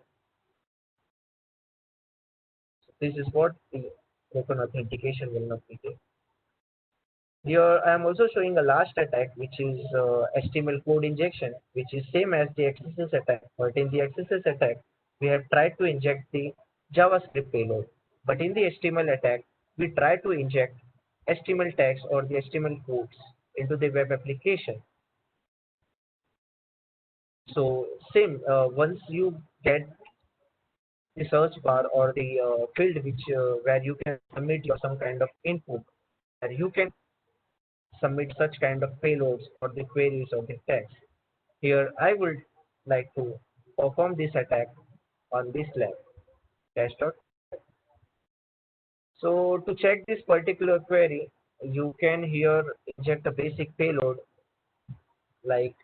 So this is what the broken authentication will not be there. Here I am also showing a last attack, which is HTML code injection, which is same as the XSS attack. But in the XSS attack, we have tried to inject the JavaScript payload. But in the HTML attack, we try to inject HTML tags or the HTML codes into the web application. So same, once you get the search bar or the field which where you can submit your some kind of input, where you can submit such kind of payloads or the queries or the text. Here I would like to perform this attack on this lab dash. So to check this particular query, you can here inject a basic payload like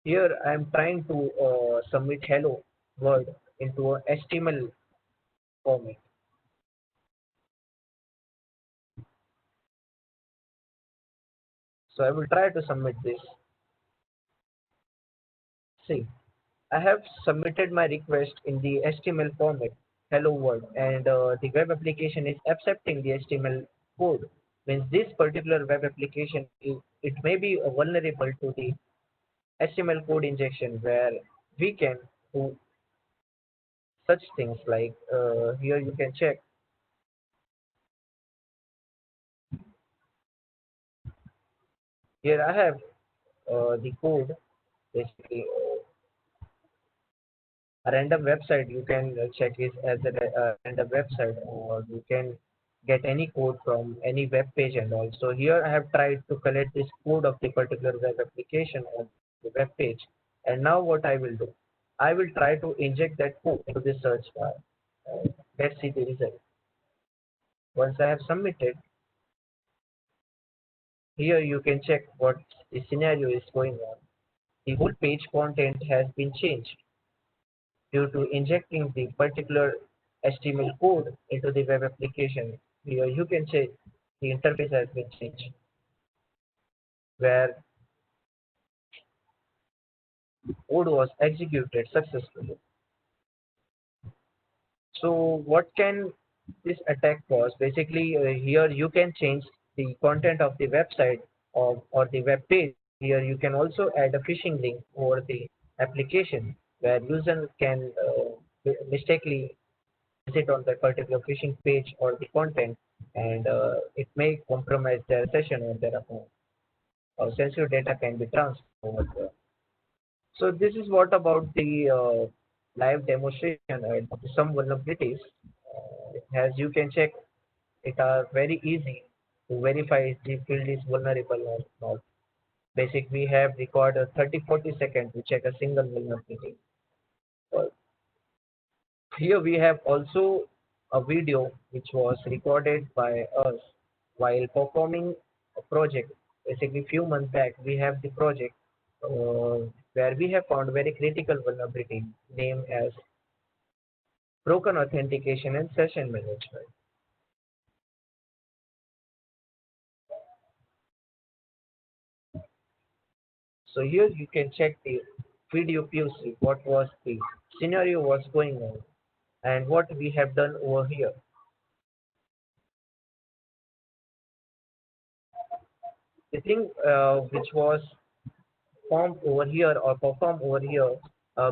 here I am trying to submit hello world into a HTML format. So I will try to submit this. See, I have submitted my request in the HTML format, hello world, and the web application is accepting the HTML code. Means this particular web application, it may be vulnerable to the HTML code injection where we can do such things like here you can check. Here I have the code, basically a random website. You can check it as a random website, or you can get any code from any web page and all. So here I have tried to collect this code of the particular web application on the web page, and now what I will do, I will try to inject that code into the search bar. Let's see the result. Once I have submitted, here you can check what the scenario is going on. The whole page content has been changed due to injecting the particular HTML code into the web application. Here you can check the interface has been changed, where code was executed successfully. So what can this attack cause? Basically, here you can change the content of the website or the web page. Here you can also add a phishing link over the application where user can mistakenly visit on that particular phishing page or the content, and it may compromise their session or their account. Or sensitive data can be transferred over there. So this is what about the live demonstration and some vulnerabilities. As you can check, it are very easy to verify if the field is vulnerable or not. We have recorded 30-40 seconds to check a single vulnerability. Here we have also a video which was recorded by us while performing a project. Basically, few months back, we have the project where we have found very critical vulnerability named as broken authentication and session management. So here you can check the video POC, what was the scenario was going on and what we have done over here. The thing which was formed over here or performed over here,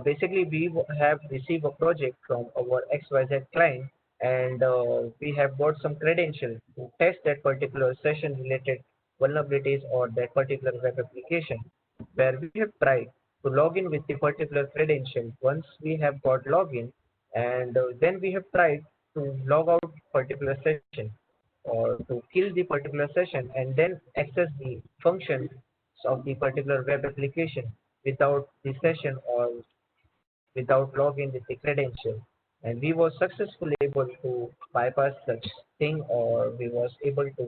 basically we have received a project from our XYZ client and we have got some credentials to test that particular session related vulnerabilities or that particular web application where we have tried to log in with the particular credential. Once we have got login and then we have tried to log out particular session or to kill the particular session and then access the function of the particular web application without the session or without login with the credential, and we was successfully able to bypass such thing or we was able to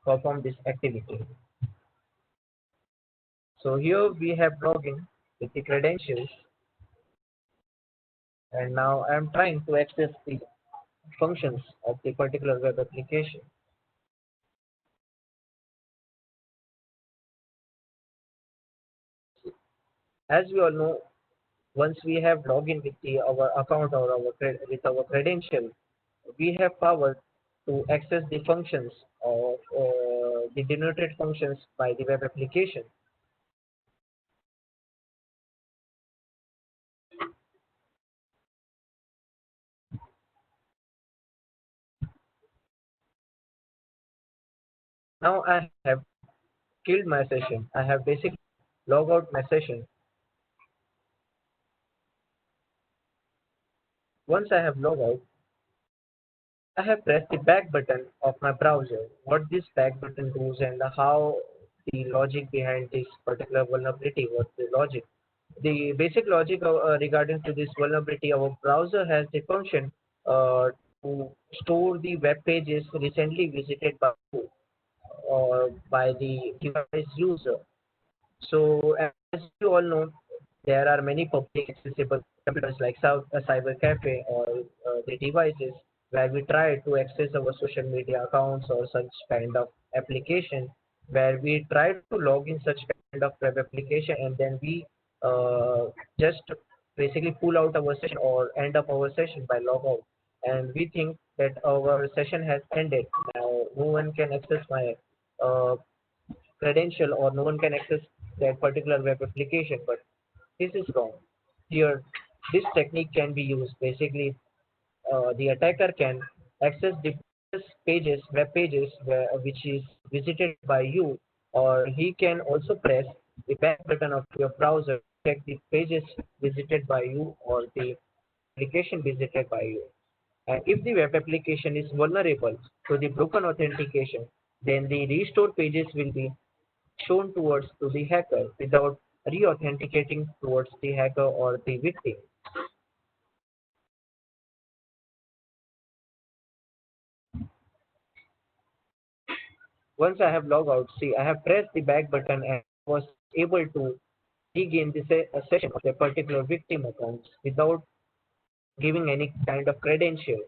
perform this activity. So here we have login with the credentials and now I am trying to access the functions of the particular web application. As we all know, once we have login with our account or with our credential, we have power to access the functions of the denoted functions by the web application. Now I have killed my session. I have basically logged out my session. Once I have logged out, I have pressed the back button of my browser. What this back button does and how the logic behind this particular vulnerability, what the logic. The basic logic regarding to this vulnerability, our browser has the function to store the web pages recently visited by you or by the device user. So as you all know, there are many public accessible computers like Cyber Cafe or the devices where we try to access our social media accounts or such kind of application where we try to log in such kind of web application and then we just basically pull out our session or end up our session by log out and we think that our session has ended. Now no one can access my uh, credential or no one can access that particular web application, but this is wrong. Here this technique can be used. Basically the attacker can access the pages web pages which is visited by you, or he can also press the back button of your browser to check the pages visited by you or the application visited by you. And if the web application is vulnerable to the broken authentication, then the restored pages will be shown towards to the hacker without re-authenticating towards the hacker or the victim. Once I have logged out, see I have pressed the back button and was able to regain the session of a particular victim account without giving any kind of credential.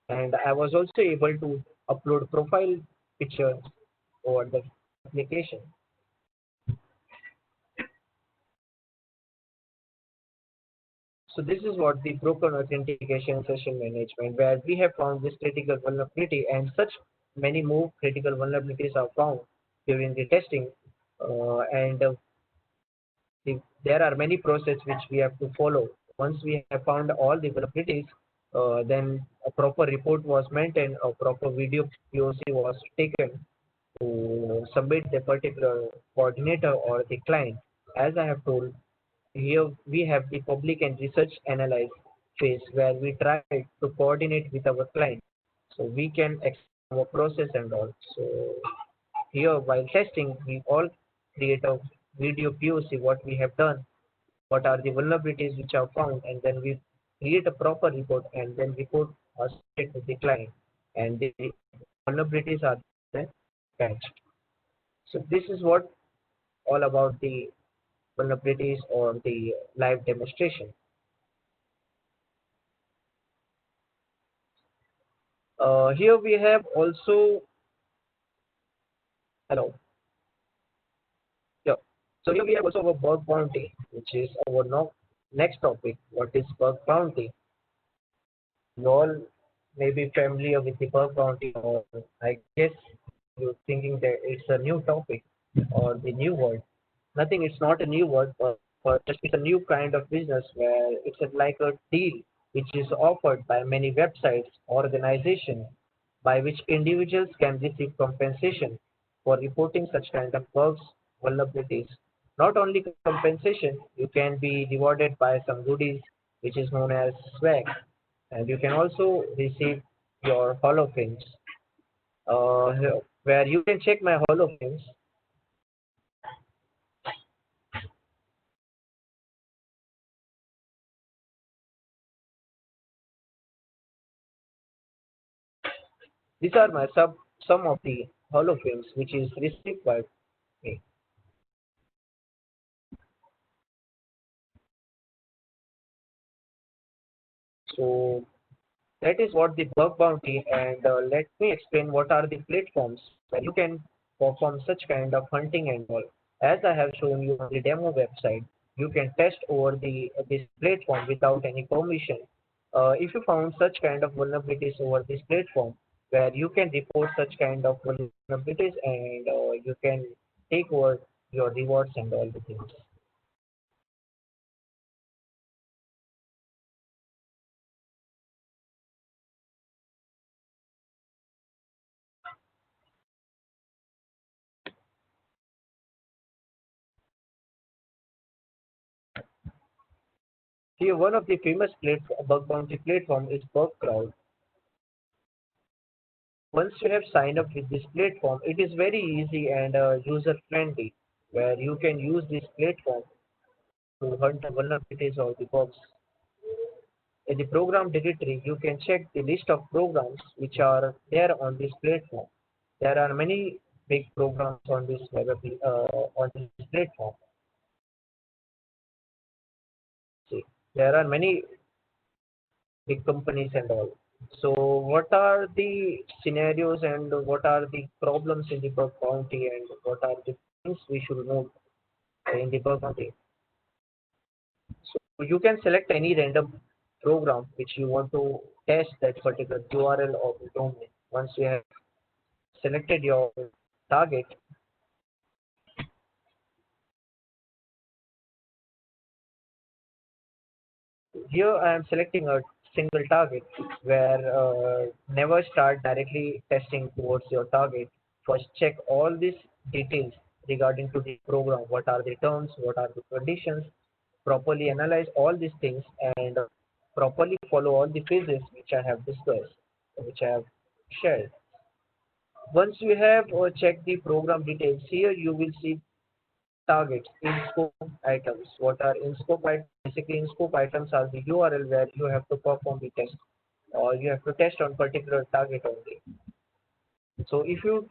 And I was also able to upload profile picture over the application. So this is what the broken authentication session management, where we have found this critical vulnerability and such many more critical vulnerabilities are found during the testing. And there are many processes which we have to follow. Once we have found all the vulnerabilities, then a proper report was maintained, a proper video POC was taken to submit the particular coordinator or the client. As I have told, here we have the public and research analyze phase where we try to coordinate with our client so we can explain our process and all. So here while testing, we all create a video POC, what we have done, what are the vulnerabilities which are found, and then we create a proper report and then report or state to the client, and the vulnerabilities are then patched. So this is what all about the vulnerabilities or the live demonstration. Here we have also, hello, yeah. So here we have also our bug bounty, which is our next topic. What is bug bounty? You all may be familiar with the bug bounty, or I guess you're thinking that it's a new topic or the new word. Nothing, it's not a new word, but just it's a new kind of business where it's like a deal which is offered by many websites, organizations, by which individuals can receive compensation for reporting such kind of bugs, vulnerabilities. Not only compensation, you can be rewarded by some goodies, which is known as swag, and you can also receive your holofins, where you can check my holofins. These are my some of the holofilms which is received by me. So that is what the bug bounty, and let me explain what are the platforms where you can perform such kind of hunting and all. As I have shown you on the demo website, you can test over this platform without any permission. If you found such kind of vulnerabilities over this platform, where you can report such kind of vulnerabilities, and you can take over your rewards and all the things. Here, one of the famous bug bounty platform is BugCrowd. Once you have signed up with this platform, it is very easy and user friendly, where you can use this platform to hunt the vulnerabilities or the bugs. In the program directory, you can check the list of programs which are there on this platform. There are many big programs on this on this platform. See, there are many big companies and all. So what are the scenarios and what are the problems in the bug bounty, and what are the things we should know in the bug bounty? So you can select any random program which you want to test that particular URL or the domain. Once you have selected your target, here I am selecting a single target, where never start directly testing towards your target. First check all these details regarding to the program. What are the terms? What are the conditions? Properly analyze all these things, and properly follow all the phases which I have discussed, which I have shared. Once you have checked the program details, here you will see targets, in scope items. What are in scope items? Basically, in scope items are the URL where you have to perform the test, or you have to test on particular target only. So if you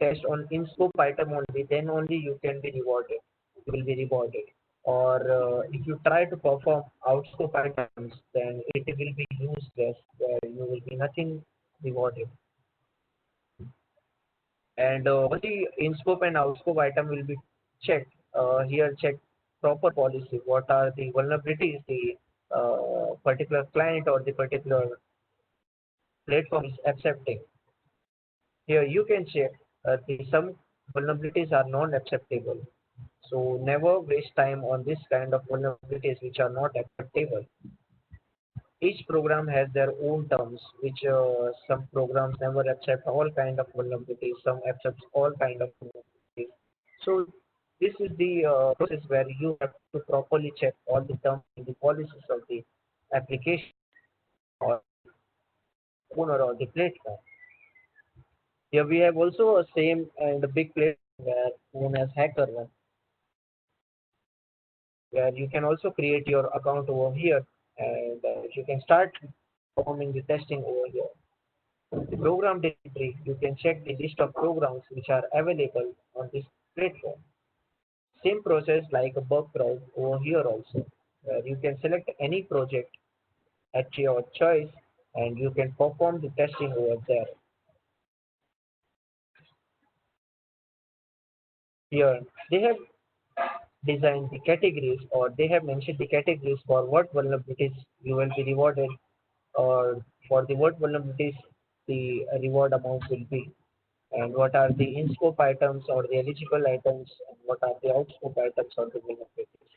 test on in scope item only, then only you can be rewarded. You will be rewarded. Or if you try to perform out scope items, then it will be useless, where you will be nothing rewarded. And only in scope and out scope item will be checked. Here check proper policy. What are the vulnerabilities the particular client or the particular platform is accepting. Here you can check some vulnerabilities are non-acceptable. So never waste time on this kind of vulnerabilities which are not acceptable. Each program has their own terms, which some programs never accept all kind of vulnerabilities, some accept all kind of vulnerabilities. So this is the process where you have to properly check all the terms and the policies of the application or owner or the platform. Here we have also a same and a big platform where known as HackerOne, where you can also create your account over here and you can start performing the testing over here. The program directory, you can check the list of programs which are available on this platform. Same process like a bug browse over here also, where you can select any project at your choice and you can perform the testing over there. Here, they have designed the categories or they have mentioned the categories for what vulnerabilities you will be rewarded or for the what vulnerabilities the reward amount will be and what are the in-scope items or the eligible items and what are the out-scope items or the vulnerabilities.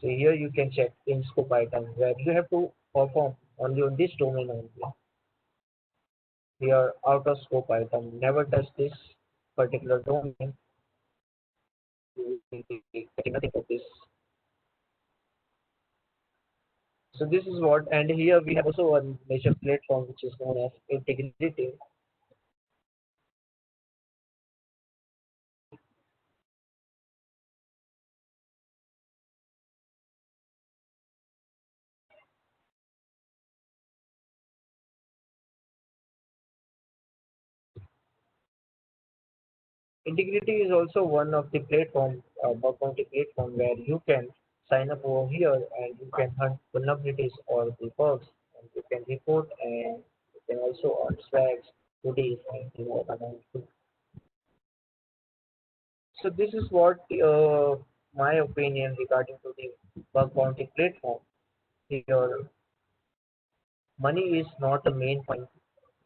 So here you can check in-scope item where you have to perform only on this domain only. Here out-of-scope item, never touch this particular domain, you will be getting nothing for this. So this is what, and here we have also one major platform which is known as Integrity. Integrity is also one of the platform, bug bounty platform where you can sign up over here and you can hunt vulnerabilities or the bugs and you can report and you can also earn swags, goodies and reward amount too. So this is what my opinion regarding to the bug bounty platform. Here, money is not the main point.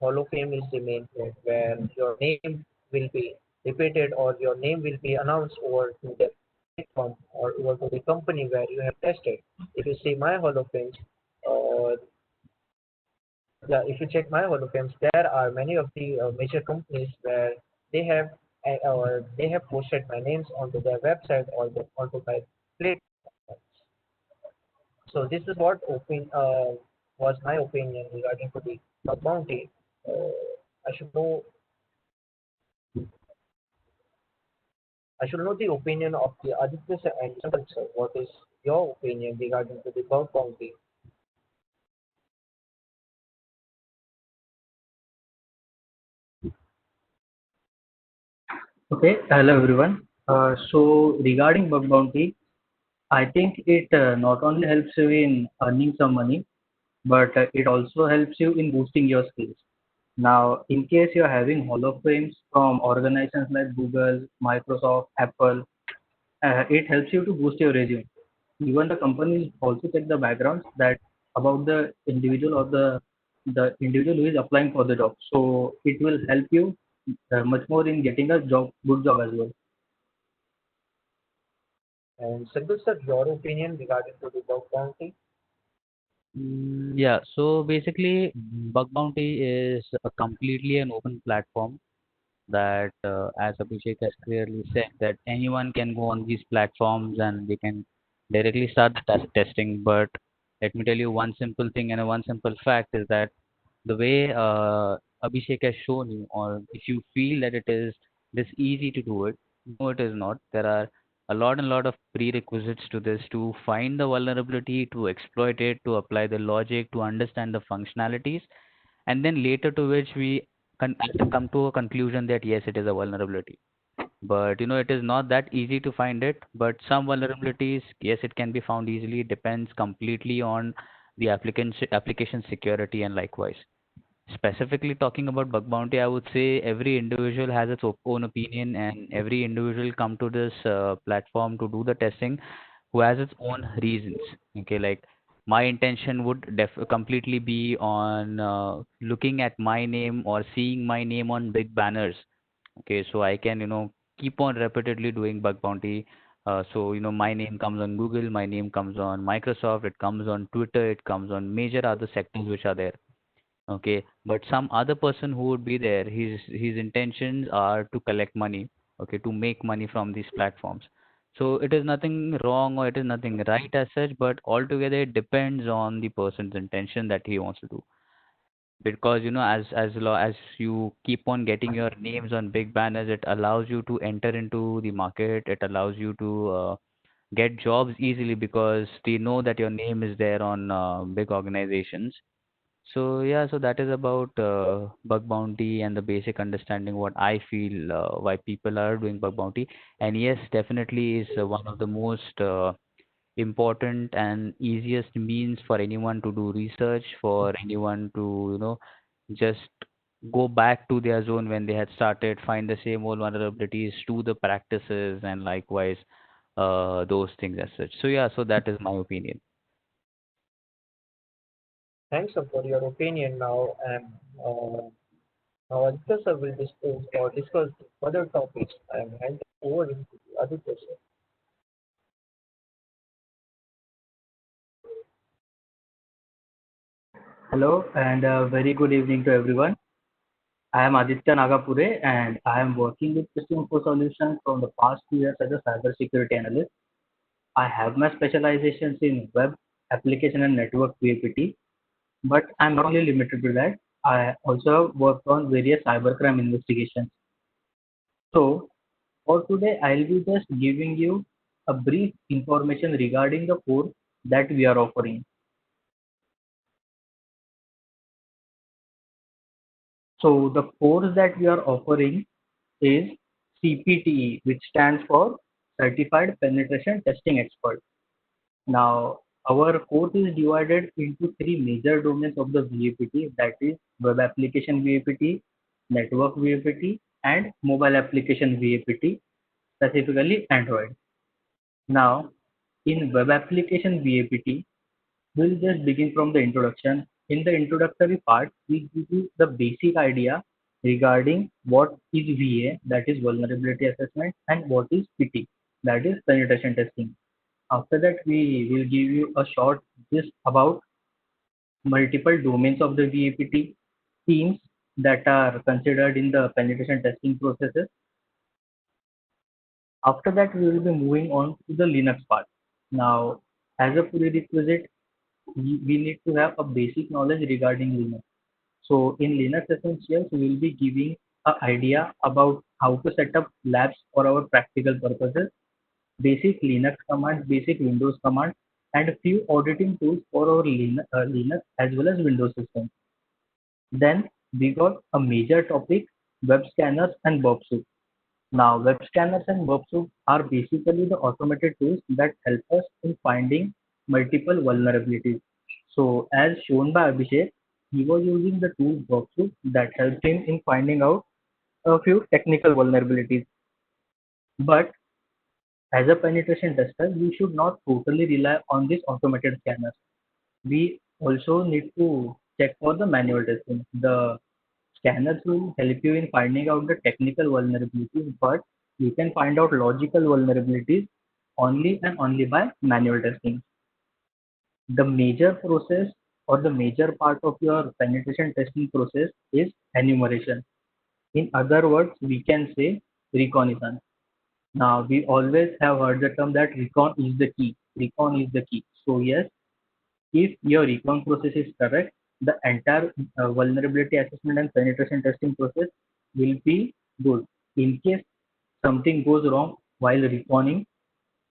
Hall of Fame is the main point where your name will be repeated or your name will be announced over to the platform or over to the company where you have tested. If you see my Hall of Fames, uh, yeah, if you check my Hall of Fames, there are many of the major companies where they have or they have posted my names onto their website or onto my platform. So this is what was my opinion regarding to the bug bounty. Uh, I should know I should know the opinion of the Aditya sir and Shankar sir. What is your opinion regarding to the bug bounty? Okay, hello everyone. So regarding bug bounty, I think it not only helps you in earning some money, but it also helps you in boosting your skills. Now, in case you're having Hall of Fames from organizations like Google, Microsoft, Apple, it helps you to boost your resume. Even the companies also check the backgrounds that about the individual or the individual who is applying for the job. So it will help you much more in getting a job, good job as well. And Shankar sir, your opinion regarding to the bug bounty? Yeah, so basically, Bug Bounty is a completely an open platform that, as Abhishek has clearly said, that anyone can go on these platforms and they can directly start the testing. But let me tell you one simple thing and one simple fact is that the way Abhishek has shown you, or if you feel that it is this easy to do it, no, it is not. There are a lot and lot of prerequisites to this to find the vulnerability, to exploit it, to apply the logic, to understand the functionalities, and then later to which we come to a conclusion that yes, it is a vulnerability. But it is not that easy to find it. But some vulnerabilities, yes, it can be found easily. It depends completely on the application security and likewise. Specifically talking about bug bounty, I would say every individual has its own opinion, and every individual come to this platform to do the testing who has its own reasons. Okay, like my intention would completely be on looking at my name or seeing my name on big banners. Okay, so I can keep on repeatedly doing bug bounty. So my name comes on Google, my name comes on Microsoft, it comes on Twitter, it comes on major other sectors which are there. Okay, but some other person who would be there, his intentions are to collect money, okay, to make money from these platforms. So it is nothing wrong or it is nothing right as such, but altogether it depends on the person's intention that he wants to do. because as you keep on getting your names on big banners, it allows you to enter into the market. It allows you to get jobs easily because they know that your name is there on big organizations. So yeah, so that is about bug bounty and the basic understanding what I feel why people are doing bug bounty. And yes, definitely is one of the most important and easiest means for anyone to do research, for anyone to, just go back to their zone when they had started, find the same old vulnerabilities, do the practices, and likewise those things as such. So yeah, so that is my opinion. Thanks for your opinion now, and now Aditya sir will discuss further topics and hand over into the Aditya sir. Hello and very good evening to everyone. I am Aditya Nagapure and I am working with System Info Solutions from the past 2 years as a cybersecurity analyst. I have my specializations in web application and network PAPT, but I'm not only limited to that. I also worked on various cybercrime investigations. So for today, I'll be just giving you a brief information regarding the course that we are offering. So the course that we are offering is CPTE, which stands for Certified Penetration Testing Expert. Now, our course is divided into three major domains of the VAPT, that is Web Application VAPT, Network VAPT, and Mobile Application VAPT, specifically Android. Now, in Web Application VAPT, we'll just begin from the introduction. In the introductory part, we give you the basic idea regarding what is VA, that is vulnerability assessment, and what is PT, that is penetration testing. After that, we will give you a short gist about multiple domains of the VAPT, themes that are considered in the penetration testing processes. After that, we will be moving on to the Linux part. Now, as a prerequisite, we need to have a basic knowledge regarding Linux. So in Linux Essentials, we will be giving an idea about how to set up labs for our practical purposes, basic Linux commands, basic Windows commands, and a few auditing tools for our Linux as well as Windows systems. Then we got a major topic, web scanners and Bobsoup. Now, web scanners and Bobsoup are basically the automated tools that help us in finding multiple vulnerabilities. So, as shown by Abhishek, he was using the tool Bobsoup that helped him in finding out a few technical vulnerabilities. But as a penetration tester, we should not totally rely on these automated scanners. We also need to check for the manual testing. The scanners will help you in finding out the technical vulnerabilities, but you can find out logical vulnerabilities only and only by manual testing. The major process or the major part of your penetration testing process is enumeration. In other words, we can say reconnaissance. Now, we always have heard the term that recon is the key. Recon is the key. So, yes, if your recon process is correct, the entire vulnerability assessment and penetration testing process will be good. In case something goes wrong while reconning,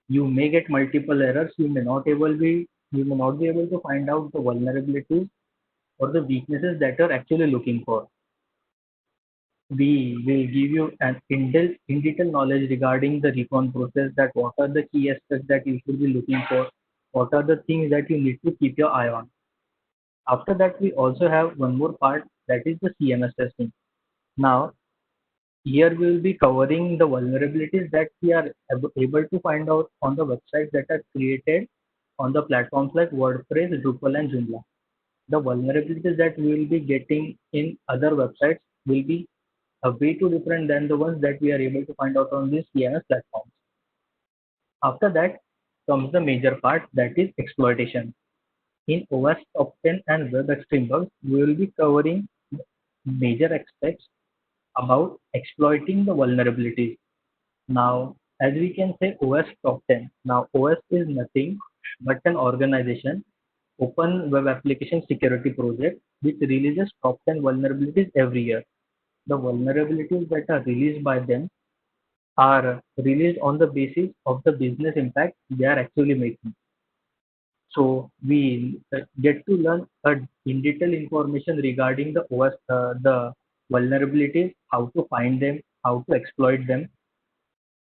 you may get multiple errors. You may not be able to find out the vulnerabilities or the weaknesses that you're actually looking for. We will give you an in detail knowledge regarding the recon process, that what are the key aspects that you should be looking for, what are the things that you need to keep your eye on. After that, we also have one more part, that is the CMS testing. Now, here we will be covering the vulnerabilities that we are able to find out on the websites that are created on the platforms like WordPress, Drupal, and Joomla. The vulnerabilities that we will be getting in other websites will be a way too different than the ones that we are able to find out on these CMS platforms. After that comes the major part, that is exploitation. In OS Top 10 and Web Extreme Bugs, we will be covering major aspects about exploiting the vulnerabilities. Now, as we can say OS Top 10, now OS is nothing but an organization Open Web Application Security Project, which releases top 10 vulnerabilities every year. The vulnerabilities that are released by them are released on the basis of the business impact they are actually making. So we get to learn in detail information regarding the OS, the vulnerabilities, how to find them, how to exploit them,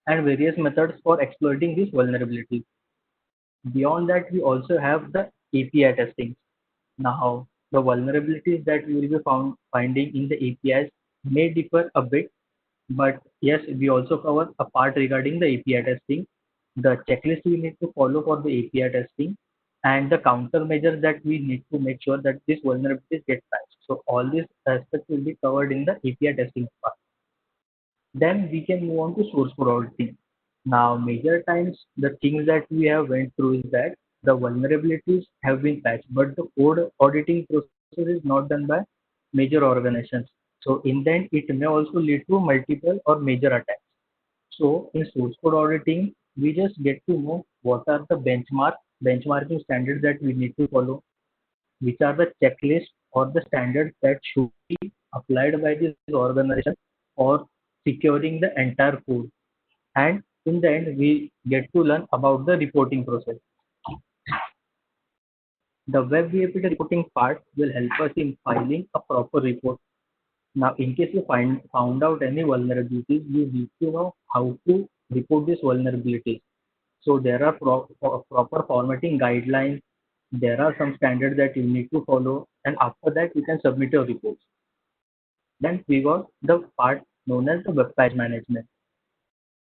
and various methods for exploiting these vulnerabilities. Beyond that, we also have the API testing. Now, the vulnerabilities that we will be finding in the APIs may differ a bit, but yes, we also cover a part regarding the API testing, the checklist we need to follow for the API testing, and the countermeasures that we need to make sure that these vulnerabilities get patched. So all these aspects will be covered in the API testing part. Then we can move on to source code auditing. Now, major times the things that we have went through is that the vulnerabilities have been patched, but the code auditing process is not done by major organizations. So in the end, it may also lead to multiple or major attacks. So in source code auditing, we just get to know what are the benchmarking standards that we need to follow, which are the checklists or the standards that should be applied by this organization for securing the entire code. And in the end, we get to learn about the reporting process. The web VAPT reporting part will help us in filing a proper report. Now, in case you found out any vulnerabilities, you need to know how to report these vulnerabilities. So there are proper formatting guidelines. There are some standards that you need to follow, and after that, you can submit your reports. Then we got the part known as the web patch management.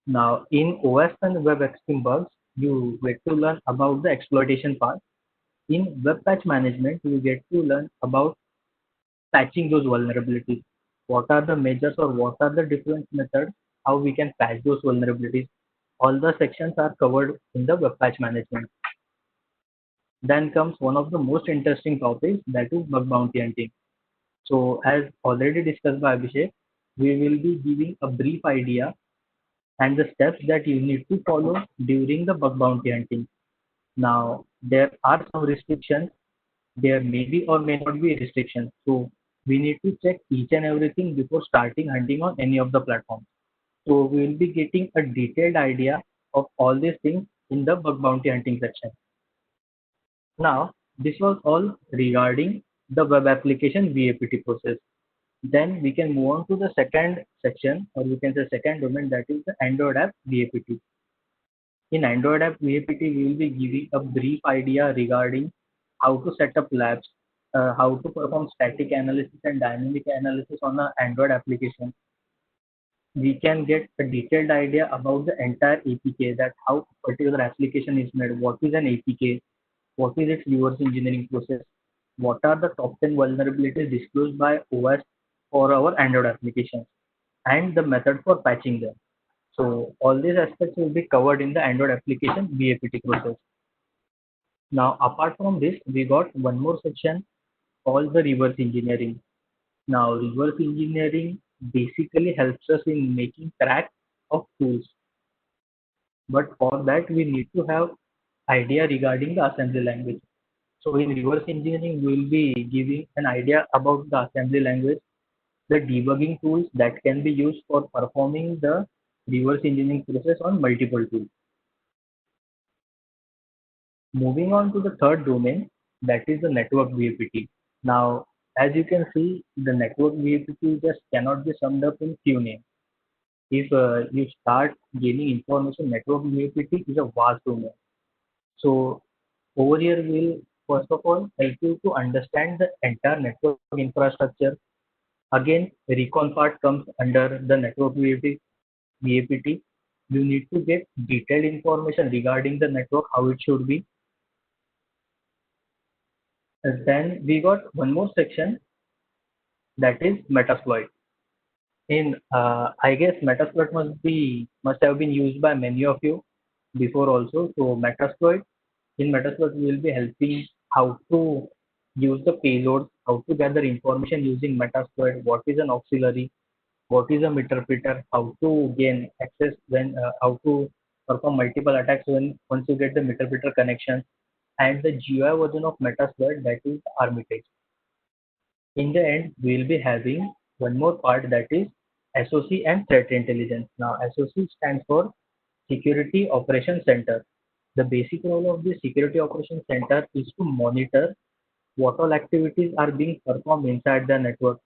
Now, in OS and web extreme bugs, you get to learn about the exploitation part. In web patch management, you get to learn about patching those vulnerabilities. What are the measures or what are the different methods, how we can patch those vulnerabilities. All the sections are covered in the web patch management. Then comes one of the most interesting topics, that is bug bounty hunting. So as already discussed by Abhishek, we will be giving a brief idea and the steps that you need to follow during the bug bounty hunting. Now, there are some restrictions. There may be or may not be restrictions. So we need to check each and everything before starting hunting on any of the platforms. So we will be getting a detailed idea of all these things in the bug bounty hunting section. Now, this was all regarding the web application VAPT process. Then we can move on to the second section, or we can say second domain, that is the Android app VAPT. In Android app VAPT, we will be giving a brief idea regarding how to set up labs, how to perform static analysis and dynamic analysis on an Android application. We can get a detailed idea about the entire APK, that how a particular application is made, what is an APK, what is its reverse engineering process, what are the top 10 vulnerabilities disclosed by OS for our Android applications, and the method for patching them. So all these aspects will be covered in the Android application VAPT process. Now, apart from this, we got one more section called the reverse engineering. Now, reverse engineering basically helps us in making cracks of tools. But for that, we need to have idea regarding the assembly language. So in reverse engineering, we will be giving an idea about the assembly language, the debugging tools that can be used for performing the reverse engineering process on multiple tools. Moving on to the third domain, that is the network VAPT. Now, as you can see, the network VAPT just cannot be summed up in few names. If you start gaining information, network VAPT is a vast domain. So over here, we'll first of all help you to understand the entire network infrastructure. Again, the recon part comes under the network VAPT. You need to get detailed information regarding the network, how it should be. And then we got one more section, that is Metasploit. In I guess Metasploit must have been used by many of you before also. So Metasploit, in Metasploit we will be helping how to use the payload, how to gather information using Metasploit, what is an auxiliary, what is a meterpreter, how to gain access when how to perform multiple attacks when once you get the meterpreter connection. and the GUI version of Metasploit, that is Armitage. In the end, we'll be having one more part, that is SOC and threat intelligence. Now, SOC stands for Security Operations Center. The basic role of the Security Operations Center is to monitor what all activities are being performed inside the network.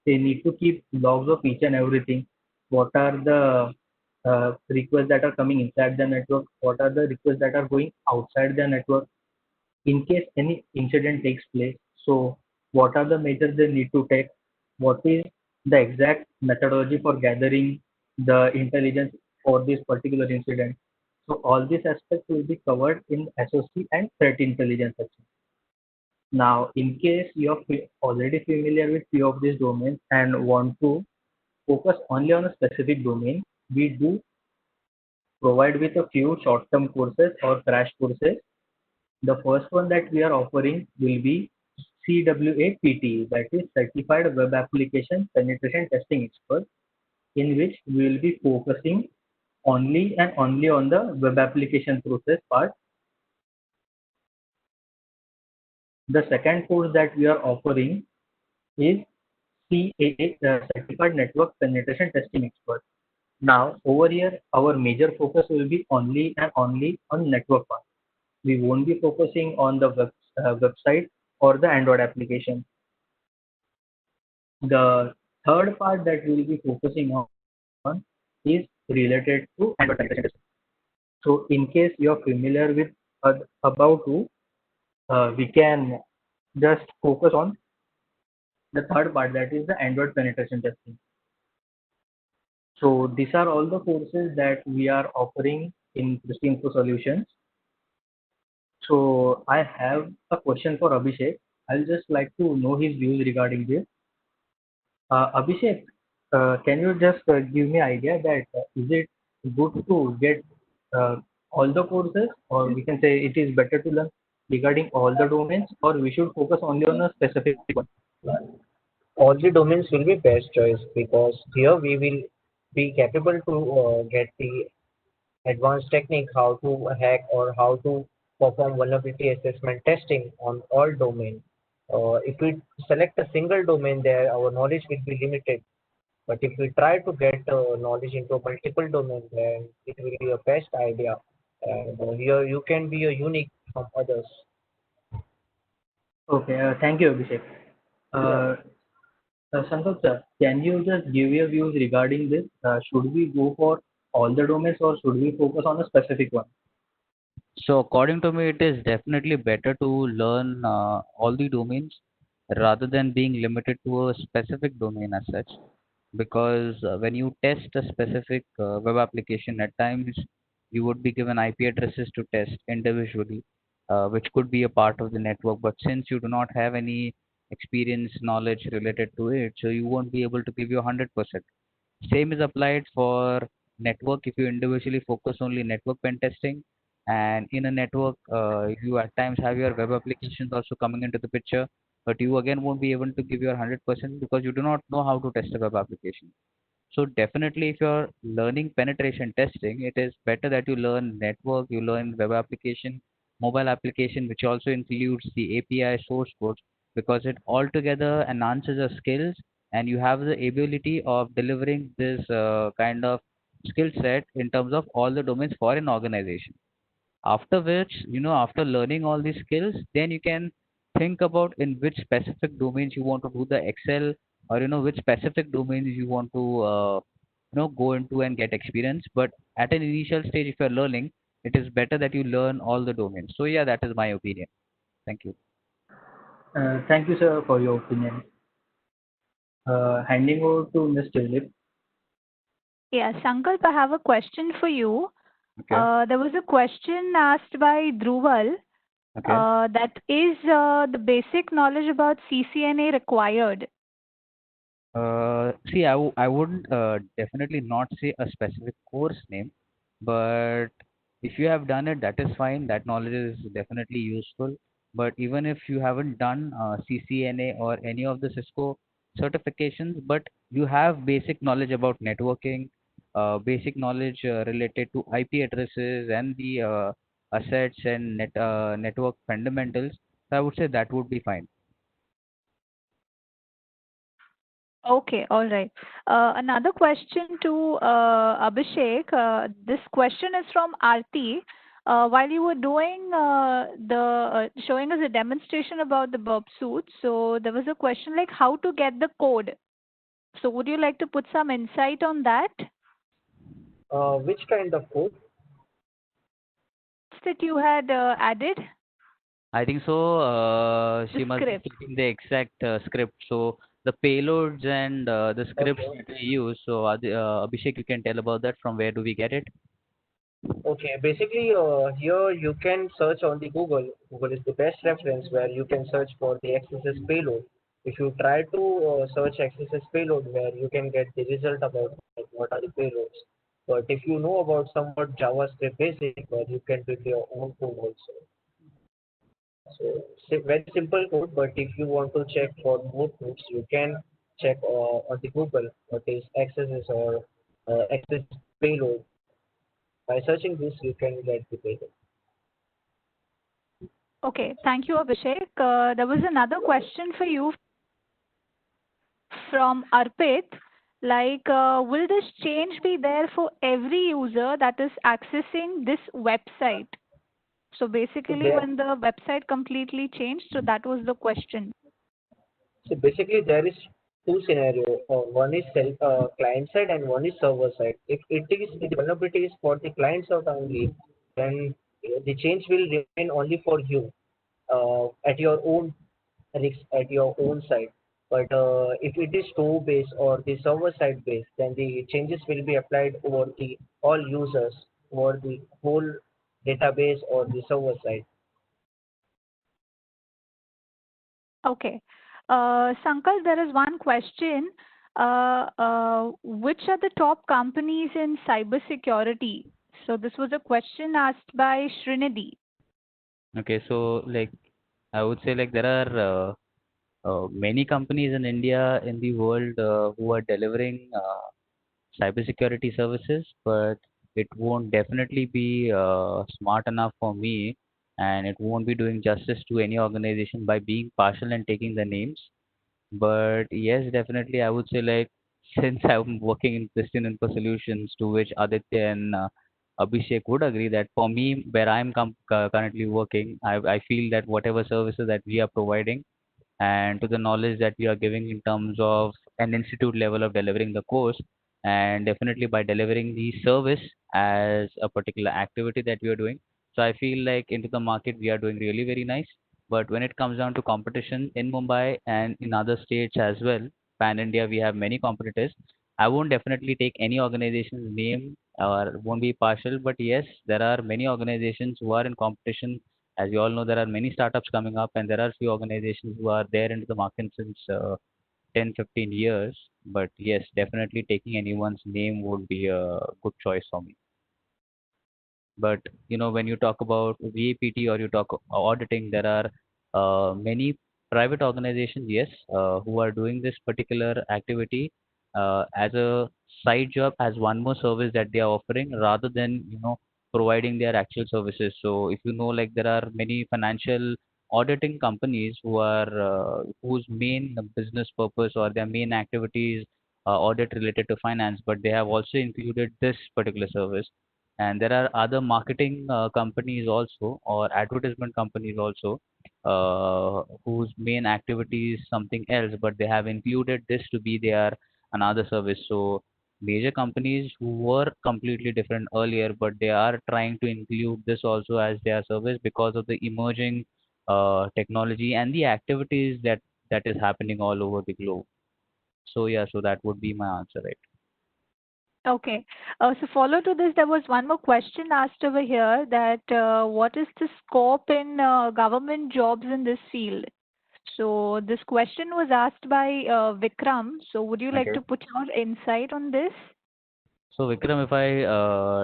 They need to keep logs of each and everything. What are the requests that are coming inside the network? What are the requests that are going outside the network? In case any incident takes place, so what are the measures they need to take? What is the exact methodology for gathering the intelligence for this particular incident? So all these aspects will be covered in SOC and threat intelligence section. Now, in case you are already familiar with few of these domains and want to focus only on a specific domain, we do provide with a few short-term courses or crash courses. The first one that we are offering will be CWA-PTE, that is Certified Web Application Penetration Testing Expert, in which we will be focusing only and only on the web application process part. The second course that we are offering is CAA, Certified Network Penetration Testing Expert. Now, over here, our major focus will be only and only on network part. We won't be focusing on the website or the Android application. The third part that we will be focusing on is related to Android penetration testing. So, in case you are familiar with about to, we can just focus on the third part, that is the Android penetration testing. So, these are all the courses that we are offering in Christy Info Solutions. So, I have a question for Abhishek. I'll just like to know his views regarding this. Abhishek, can you just give me idea that is it good to get all the courses, or we can say it is better to learn regarding all the domains, or we should focus only on a specific one? All the domains will be best choice because here we will be capable to get the advanced technique how to hack or how to perform vulnerability assessment testing on all domain. If we select a single domain there, our knowledge will be limited. But if we try to get knowledge into multiple domains, then it will be a best idea. And here you can be a unique from others. Okay, thank you, Abhishek. Uh, Sankalp sir, can you just give your views regarding this? Should we go for all the domains, or should we focus on a specific one? So according to me, it is definitely better to learn all the domains rather than being limited to a specific domain as such. Because when you test a specific web application, at times you would be given IP addresses to test individually, which could be a part of the network. But since you do not have any experience, knowledge related to it, so you won't be able to give you 100%. Same is applied for network. If you individually focus only network pen testing, and in a network, you at times have your web applications also coming into the picture, but you again won't be able to give your 100% because you do not know how to test a web application. So definitely, if you're learning penetration testing, it is better that you learn network, you learn web application, mobile application, which also includes the API source code, because it altogether enhances your skills and you have the ability of delivering this kind of skill set in terms of all the domains for an organization. After which, after learning all these skills, then you can think about in which specific domains you want to do the excel, or which specific domains you want to go into and get experience. But at an initial stage, if you're learning, it is better that you learn all the domains. So yeah, that is my opinion. Thank you. Thank you, sir, for your opinion. Handing over to Ms. Tulip. Yeah, Sankalp, I have a question for you. Okay. There was a question asked by Dhruval, Okay. that is the basic knowledge about CCNA required? See, I wouldn't definitely not say a specific course name, but if you have done it, that is fine. That knowledge is definitely useful. But even if you haven't done CCNA or any of the Cisco certifications, but you have basic knowledge about networking, basic knowledge related to IP addresses and the assets and network fundamentals, so I would say that would be fine. Okay, all right. Another question to Abhishek. This question is from Aarti. While you were doing showing us a demonstration about the burp suit, so there was a question like how to get the code. So would you like to put some insight on that? Which kind of code? That you had added I think so. the She must be script. keeping the exact script. So the payloads and the scripts Okay. that we use. So Abhishek, you can tell about that. From where do we get it? Okay, basically, here you can search on the Google. Google is the best reference where you can search for the XSS payload. If you try to search XSS payload, where you can get the result about like, what are the payloads. But if you know about somewhat JavaScript basic, where you can build your own code also. So very simple code, but if you want to check for more codes, you can check on the Google what is XSS or XSS payload. By searching this, you can get the payload. Okay, thank you, Abhishek. There was another question for you from Arpit. Like, will this change be there for every user that is accessing this website? So So basically, there, when the website completely changed, so that was the question. so basically there is two scenario. One is client side and one is server side. If the vulnerability is for the client side only, then the change will remain only for you at your own risk at your own side. But if it is store based or the server side based, then the changes will be applied over the all users over the whole database or the server side. Okay. Sankar, there is one question. Which are the top companies in cybersecurity? So this was a question asked by Srinidhi. Okay, so like I would say like there are many companies in India in the world who are delivering cybersecurity services, but it won't definitely be smart enough for me, and it won't be doing justice to any organization by being partial and taking the names. But yes, definitely, I would say like since I'm working in Christian Info Solutions, to which Aditya and Abhishek would agree that for me, where I'm currently working, I feel that whatever services that we are providing and to the knowledge that we are giving in terms of an institute level of delivering the course, and definitely by delivering the service as a particular activity that we are doing. So I feel like into the market we are doing really very nice. But when it comes down to competition in Mumbai and in other states as well, pan India, we have many competitors. I won't definitely take any organization's name or won't be partial, but yes, there are many organizations who are in competition. As you all know, there are many startups coming up, and there are few organizations who are there into the market since 10, 15 years. But yes, definitely taking anyone's name would be a good choice for me. But when you talk about VAPT or you talk auditing, there are many private organizations, yes, who are doing this particular activity as a side job, as one more service that they are offering, rather than providing their actual services. So if you know, like there are many financial auditing companies who are whose main business purpose or their main activities audit related to finance, but they have also included this particular service. And there are other marketing companies also, or advertisement companies also, whose main activity is something else, but they have included this to be their another service. So major companies who were completely different earlier, but they are trying to include this also as their service because of the emerging technology and the activities that is happening all over the globe. So yeah, so that would be my answer, right? Okay. So follow to this, there was one more question asked over here that what is the scope in government jobs in this field? So this question was asked by Vikram. So would you like Okay. to put your insight on this? So Vikram, if I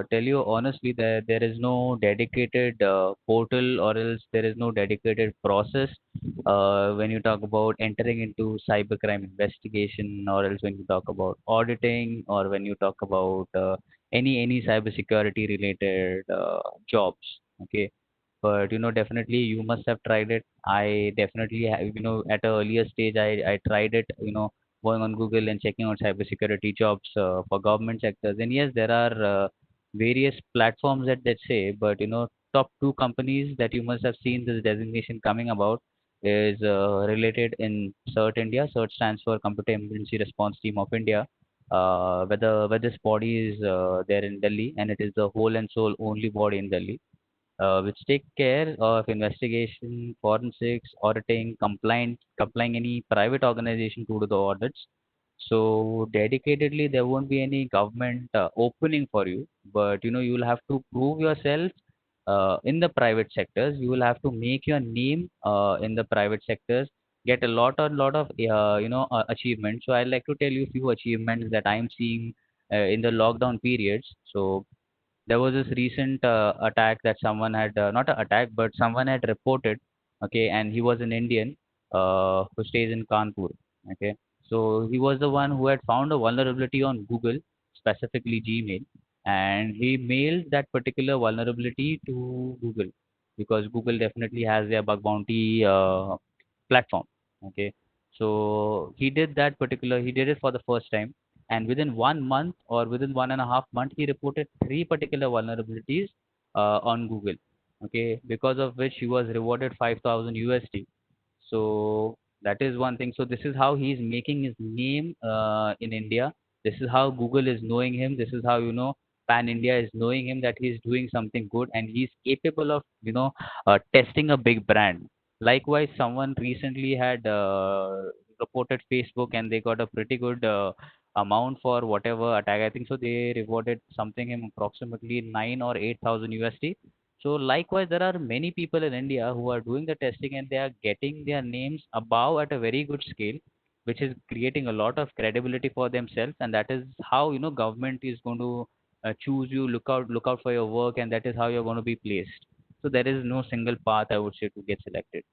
tell you honestly that there is no dedicated portal, or else there is no dedicated process when you talk about entering into cybercrime investigation, or else when you talk about auditing, or when you talk about any cybersecurity related jobs. Okay, but definitely you must have tried it. I definitely have, at an earlier stage, I tried it, going on Google and checking out cybersecurity jobs for government sectors. And yes, there are various platforms that say, but top two companies that you must have seen this designation coming about is related in CERT India. CERT stands for Computer Emergency Response Team of India. Where this body is there in Delhi, and it is the whole and sole only body in Delhi, which take care of investigation, forensics, auditing, complying any private organization to do the audits. So dedicatedly, there won't be any government opening for you, but you'll have to prove yourself in the private sectors. You will have to make your name in the private sectors, get a lot of achievements. So I'd like to tell you a few achievements that I'm seeing in the lockdown periods. So there was this recent attack that someone had, not an attack, but someone had reported. Okay, and he was an Indian who stays in Kanpur. Okay, so he was the one who had found a vulnerability on Google, specifically Gmail, and he mailed that particular vulnerability to Google, because Google definitely has their bug bounty platform. Okay, so he did it for the first time, and within 1 month or within 1.5 months, he reported three particular vulnerabilities on Google. Okay, because of which he was rewarded 5,000 USD. So that is one thing. So this is how he's making his name in India. This is how Google is knowing him. This is how Pan India is knowing him, that he's doing something good and he's capable of testing a big brand. Likewise, someone recently had reported Facebook, and they got a pretty good amount for whatever attack. I think so. They rewarded something in approximately 9 or 8,000 USD. So likewise, there are many people in India who are doing the testing, and they are getting their names above at a very good scale, which is creating a lot of credibility for themselves. And that is how government is going to choose you, look out for your work, and that is how you're going to be placed. So there is no single path, I would say, to get selected.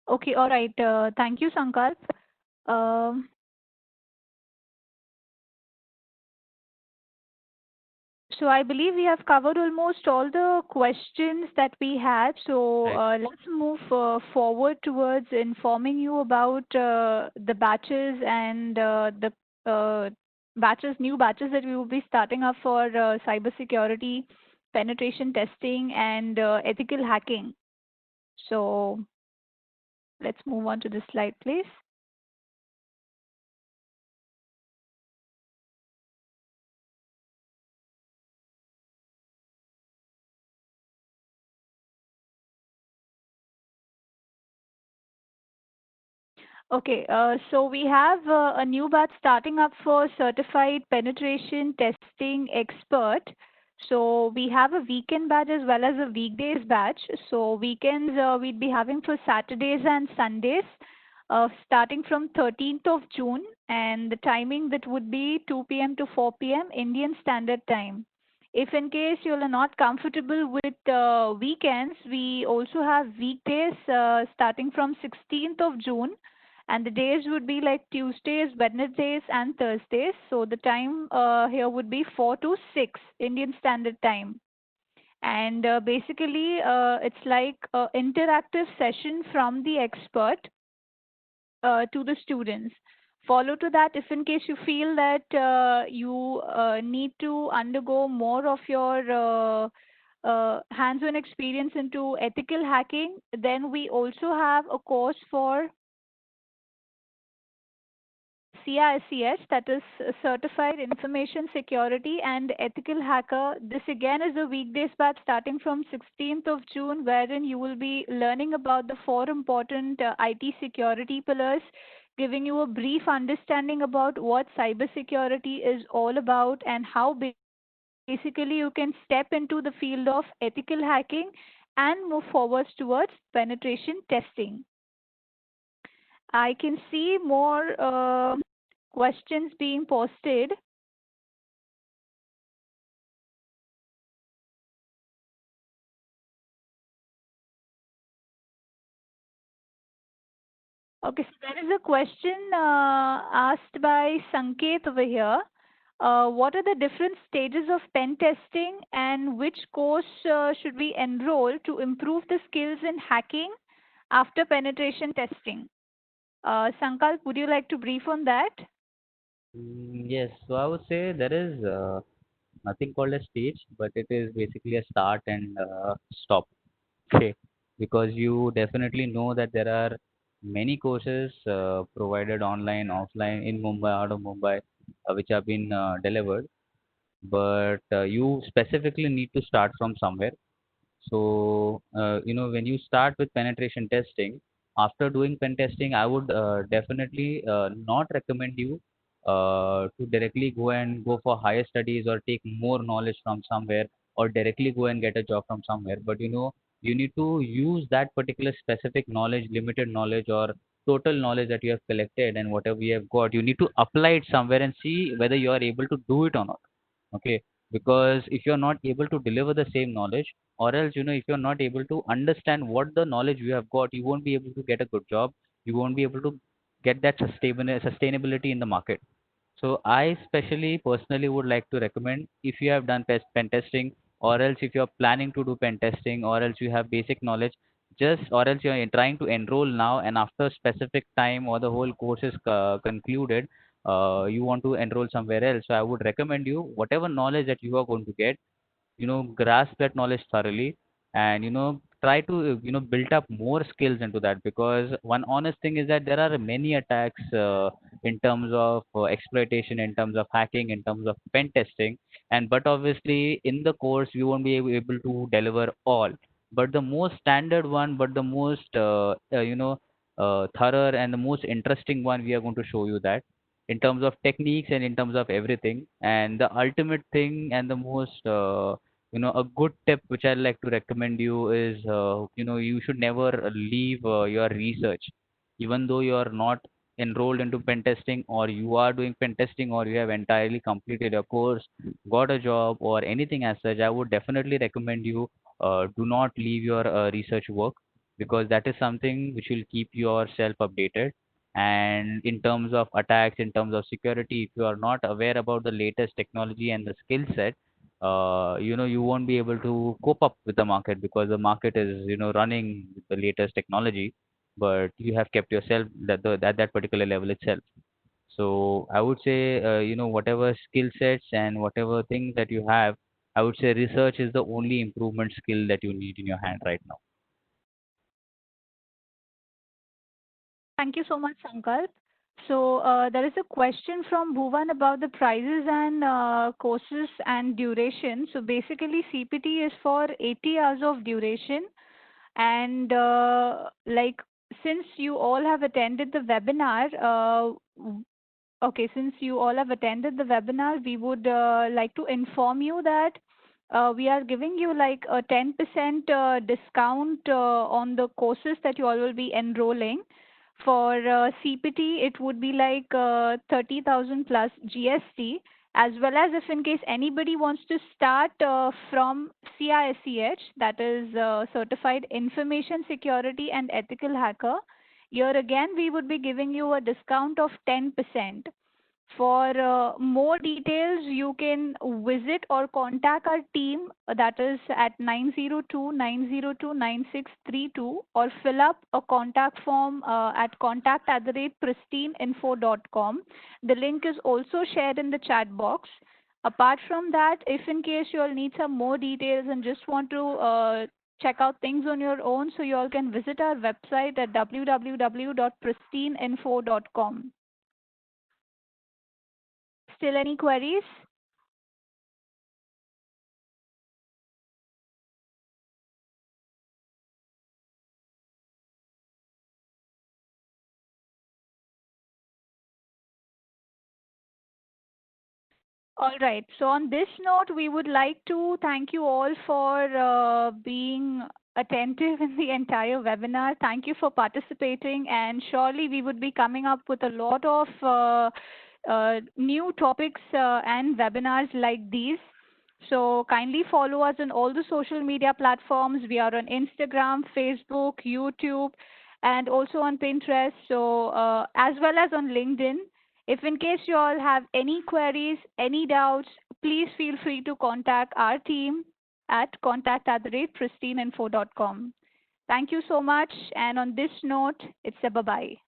Okay, all right. Thank you, Sankalp. Um, So I believe we have covered almost all the questions that we had. So Right. let's move forward towards informing you about the batches and the new batches that we will be starting up for cybersecurity, penetration testing, and ethical hacking. So let's move on to this slide, please. Okay, so we have a new batch starting up for certified penetration testing expert. So we have a weekend batch as well as a weekdays batch. So weekends we'd be having for Saturdays and Sundays, starting from 13th of June, and the timing that would be 2 p.m. to 4 p.m. Indian Standard Time. If in case you are not comfortable with weekends, we also have weekdays starting from 16th of June, and the days would be like Tuesdays, Wednesdays, and Thursdays. So the time here would be 4 to 6 Indian Standard Time. And basically, it's like an interactive session from the expert to the students. Follow to that, if in case you feel that you need to undergo more of your hands-on experience into ethical hacking, then we also have a course for CISCS, that is Certified Information Security and Ethical Hacker. This again is a weekdays batch starting from 16th of June, wherein you will be learning about the four important IT security pillars, giving you a brief understanding about what cybersecurity is all about and how basically you can step into the field of ethical hacking and move forward towards penetration testing. I can see more questions being posted. Okay, so there is a question asked by Sanket over here. what are the different stages of pen testing and which course should we enroll to improve the skills in hacking after penetration testing? Sankalp, would you like to brief on that? Yes, so I would say there is nothing called a stage, but it is basically a start and stop. Okay, because you definitely know that there are many courses provided online, offline, in Mumbai, out of Mumbai, which have been delivered, but you specifically need to start from somewhere. So, when you start with penetration testing, after doing pen testing, I would definitely not recommend you to directly go for higher studies or take more knowledge from somewhere or directly go and get a job from somewhere. But you need to use that particular specific knowledge, limited knowledge or total knowledge that you have collected and whatever you have got, you need to apply it somewhere and see whether you are able to do it or not. Okay, because if you're not able to deliver the same knowledge, or else if you're not able to understand what the knowledge you have got, you won't be able to get a good job, you won't be able to get that sustainability in the market. So I especially personally would like to recommend, if you have done pen testing, or else if you're planning to do pen testing, or else you have basic knowledge, just or else you're trying to enroll now and after specific time or the whole course is concluded, you want to enroll somewhere else. So I would recommend you, whatever knowledge that you are going to get, grasp that knowledge thoroughly, and try to build up more skills into that, because one honest thing is that there are many attacks in terms of exploitation, in terms of hacking, in terms of pen testing, and but obviously in the course we won't be able to deliver all, but the most standard one, but the most thorough and the most interesting one, we are going to show you that in terms of techniques and in terms of everything. And the ultimate thing and the most a good tip which I like to recommend you is, you should never leave your research, even though you are not enrolled into pen testing, or you are doing pen testing, or you have entirely completed your course, got a job or anything as such. I would definitely recommend you, do not leave your research work, because that is something which will keep yourself updated. And in terms of attacks, in terms of security, if you are not aware about the latest technology and the skill set, you won't be able to cope up with the market, because the market is running with the latest technology, but you have kept yourself at that particular level itself. So I would say, whatever skill sets and whatever things that you have, I would say research is the only improvement skill that you need in your hand right now. Thank you so much, Sankalp. So there is a question from Bhuvan about the prices and courses and duration. So basically, CPT is for 80 hours of duration, and like since you all have attended the webinar, okay, since you all have attended the webinar, we would like to inform you that we are giving you like a 10% discount on the courses that you all will be enrolling. For CPT, it would be like 30,000 plus GST, as well as if in case anybody wants to start from CISEH, that is Certified Information Security and Ethical Hacker, here again we would be giving you a discount of 10%. For more details, you can visit or contact our team, that is at 902-902-9632, or fill up a contact form at contact@pristineinfo.com. The link is also shared in the chat box. Apart from that, if in case you all need some more details and just want to check out things on your own, so you all can visit our website at www.pristineinfo.com. Still any queries? All right. So on this note, we would like to thank you all for being attentive in the entire webinar. Thank you for participating, and surely we would be coming up with a lot of new topics and webinars like these. So kindly follow us on all the social media platforms. We are on Instagram, Facebook, YouTube, and also on Pinterest. So as well as on LinkedIn. If in case you all have any queries, any doubts, please feel free to contact our team at contact@pristineinfo.com. Thank you so much. And on this note, it's a bye-bye.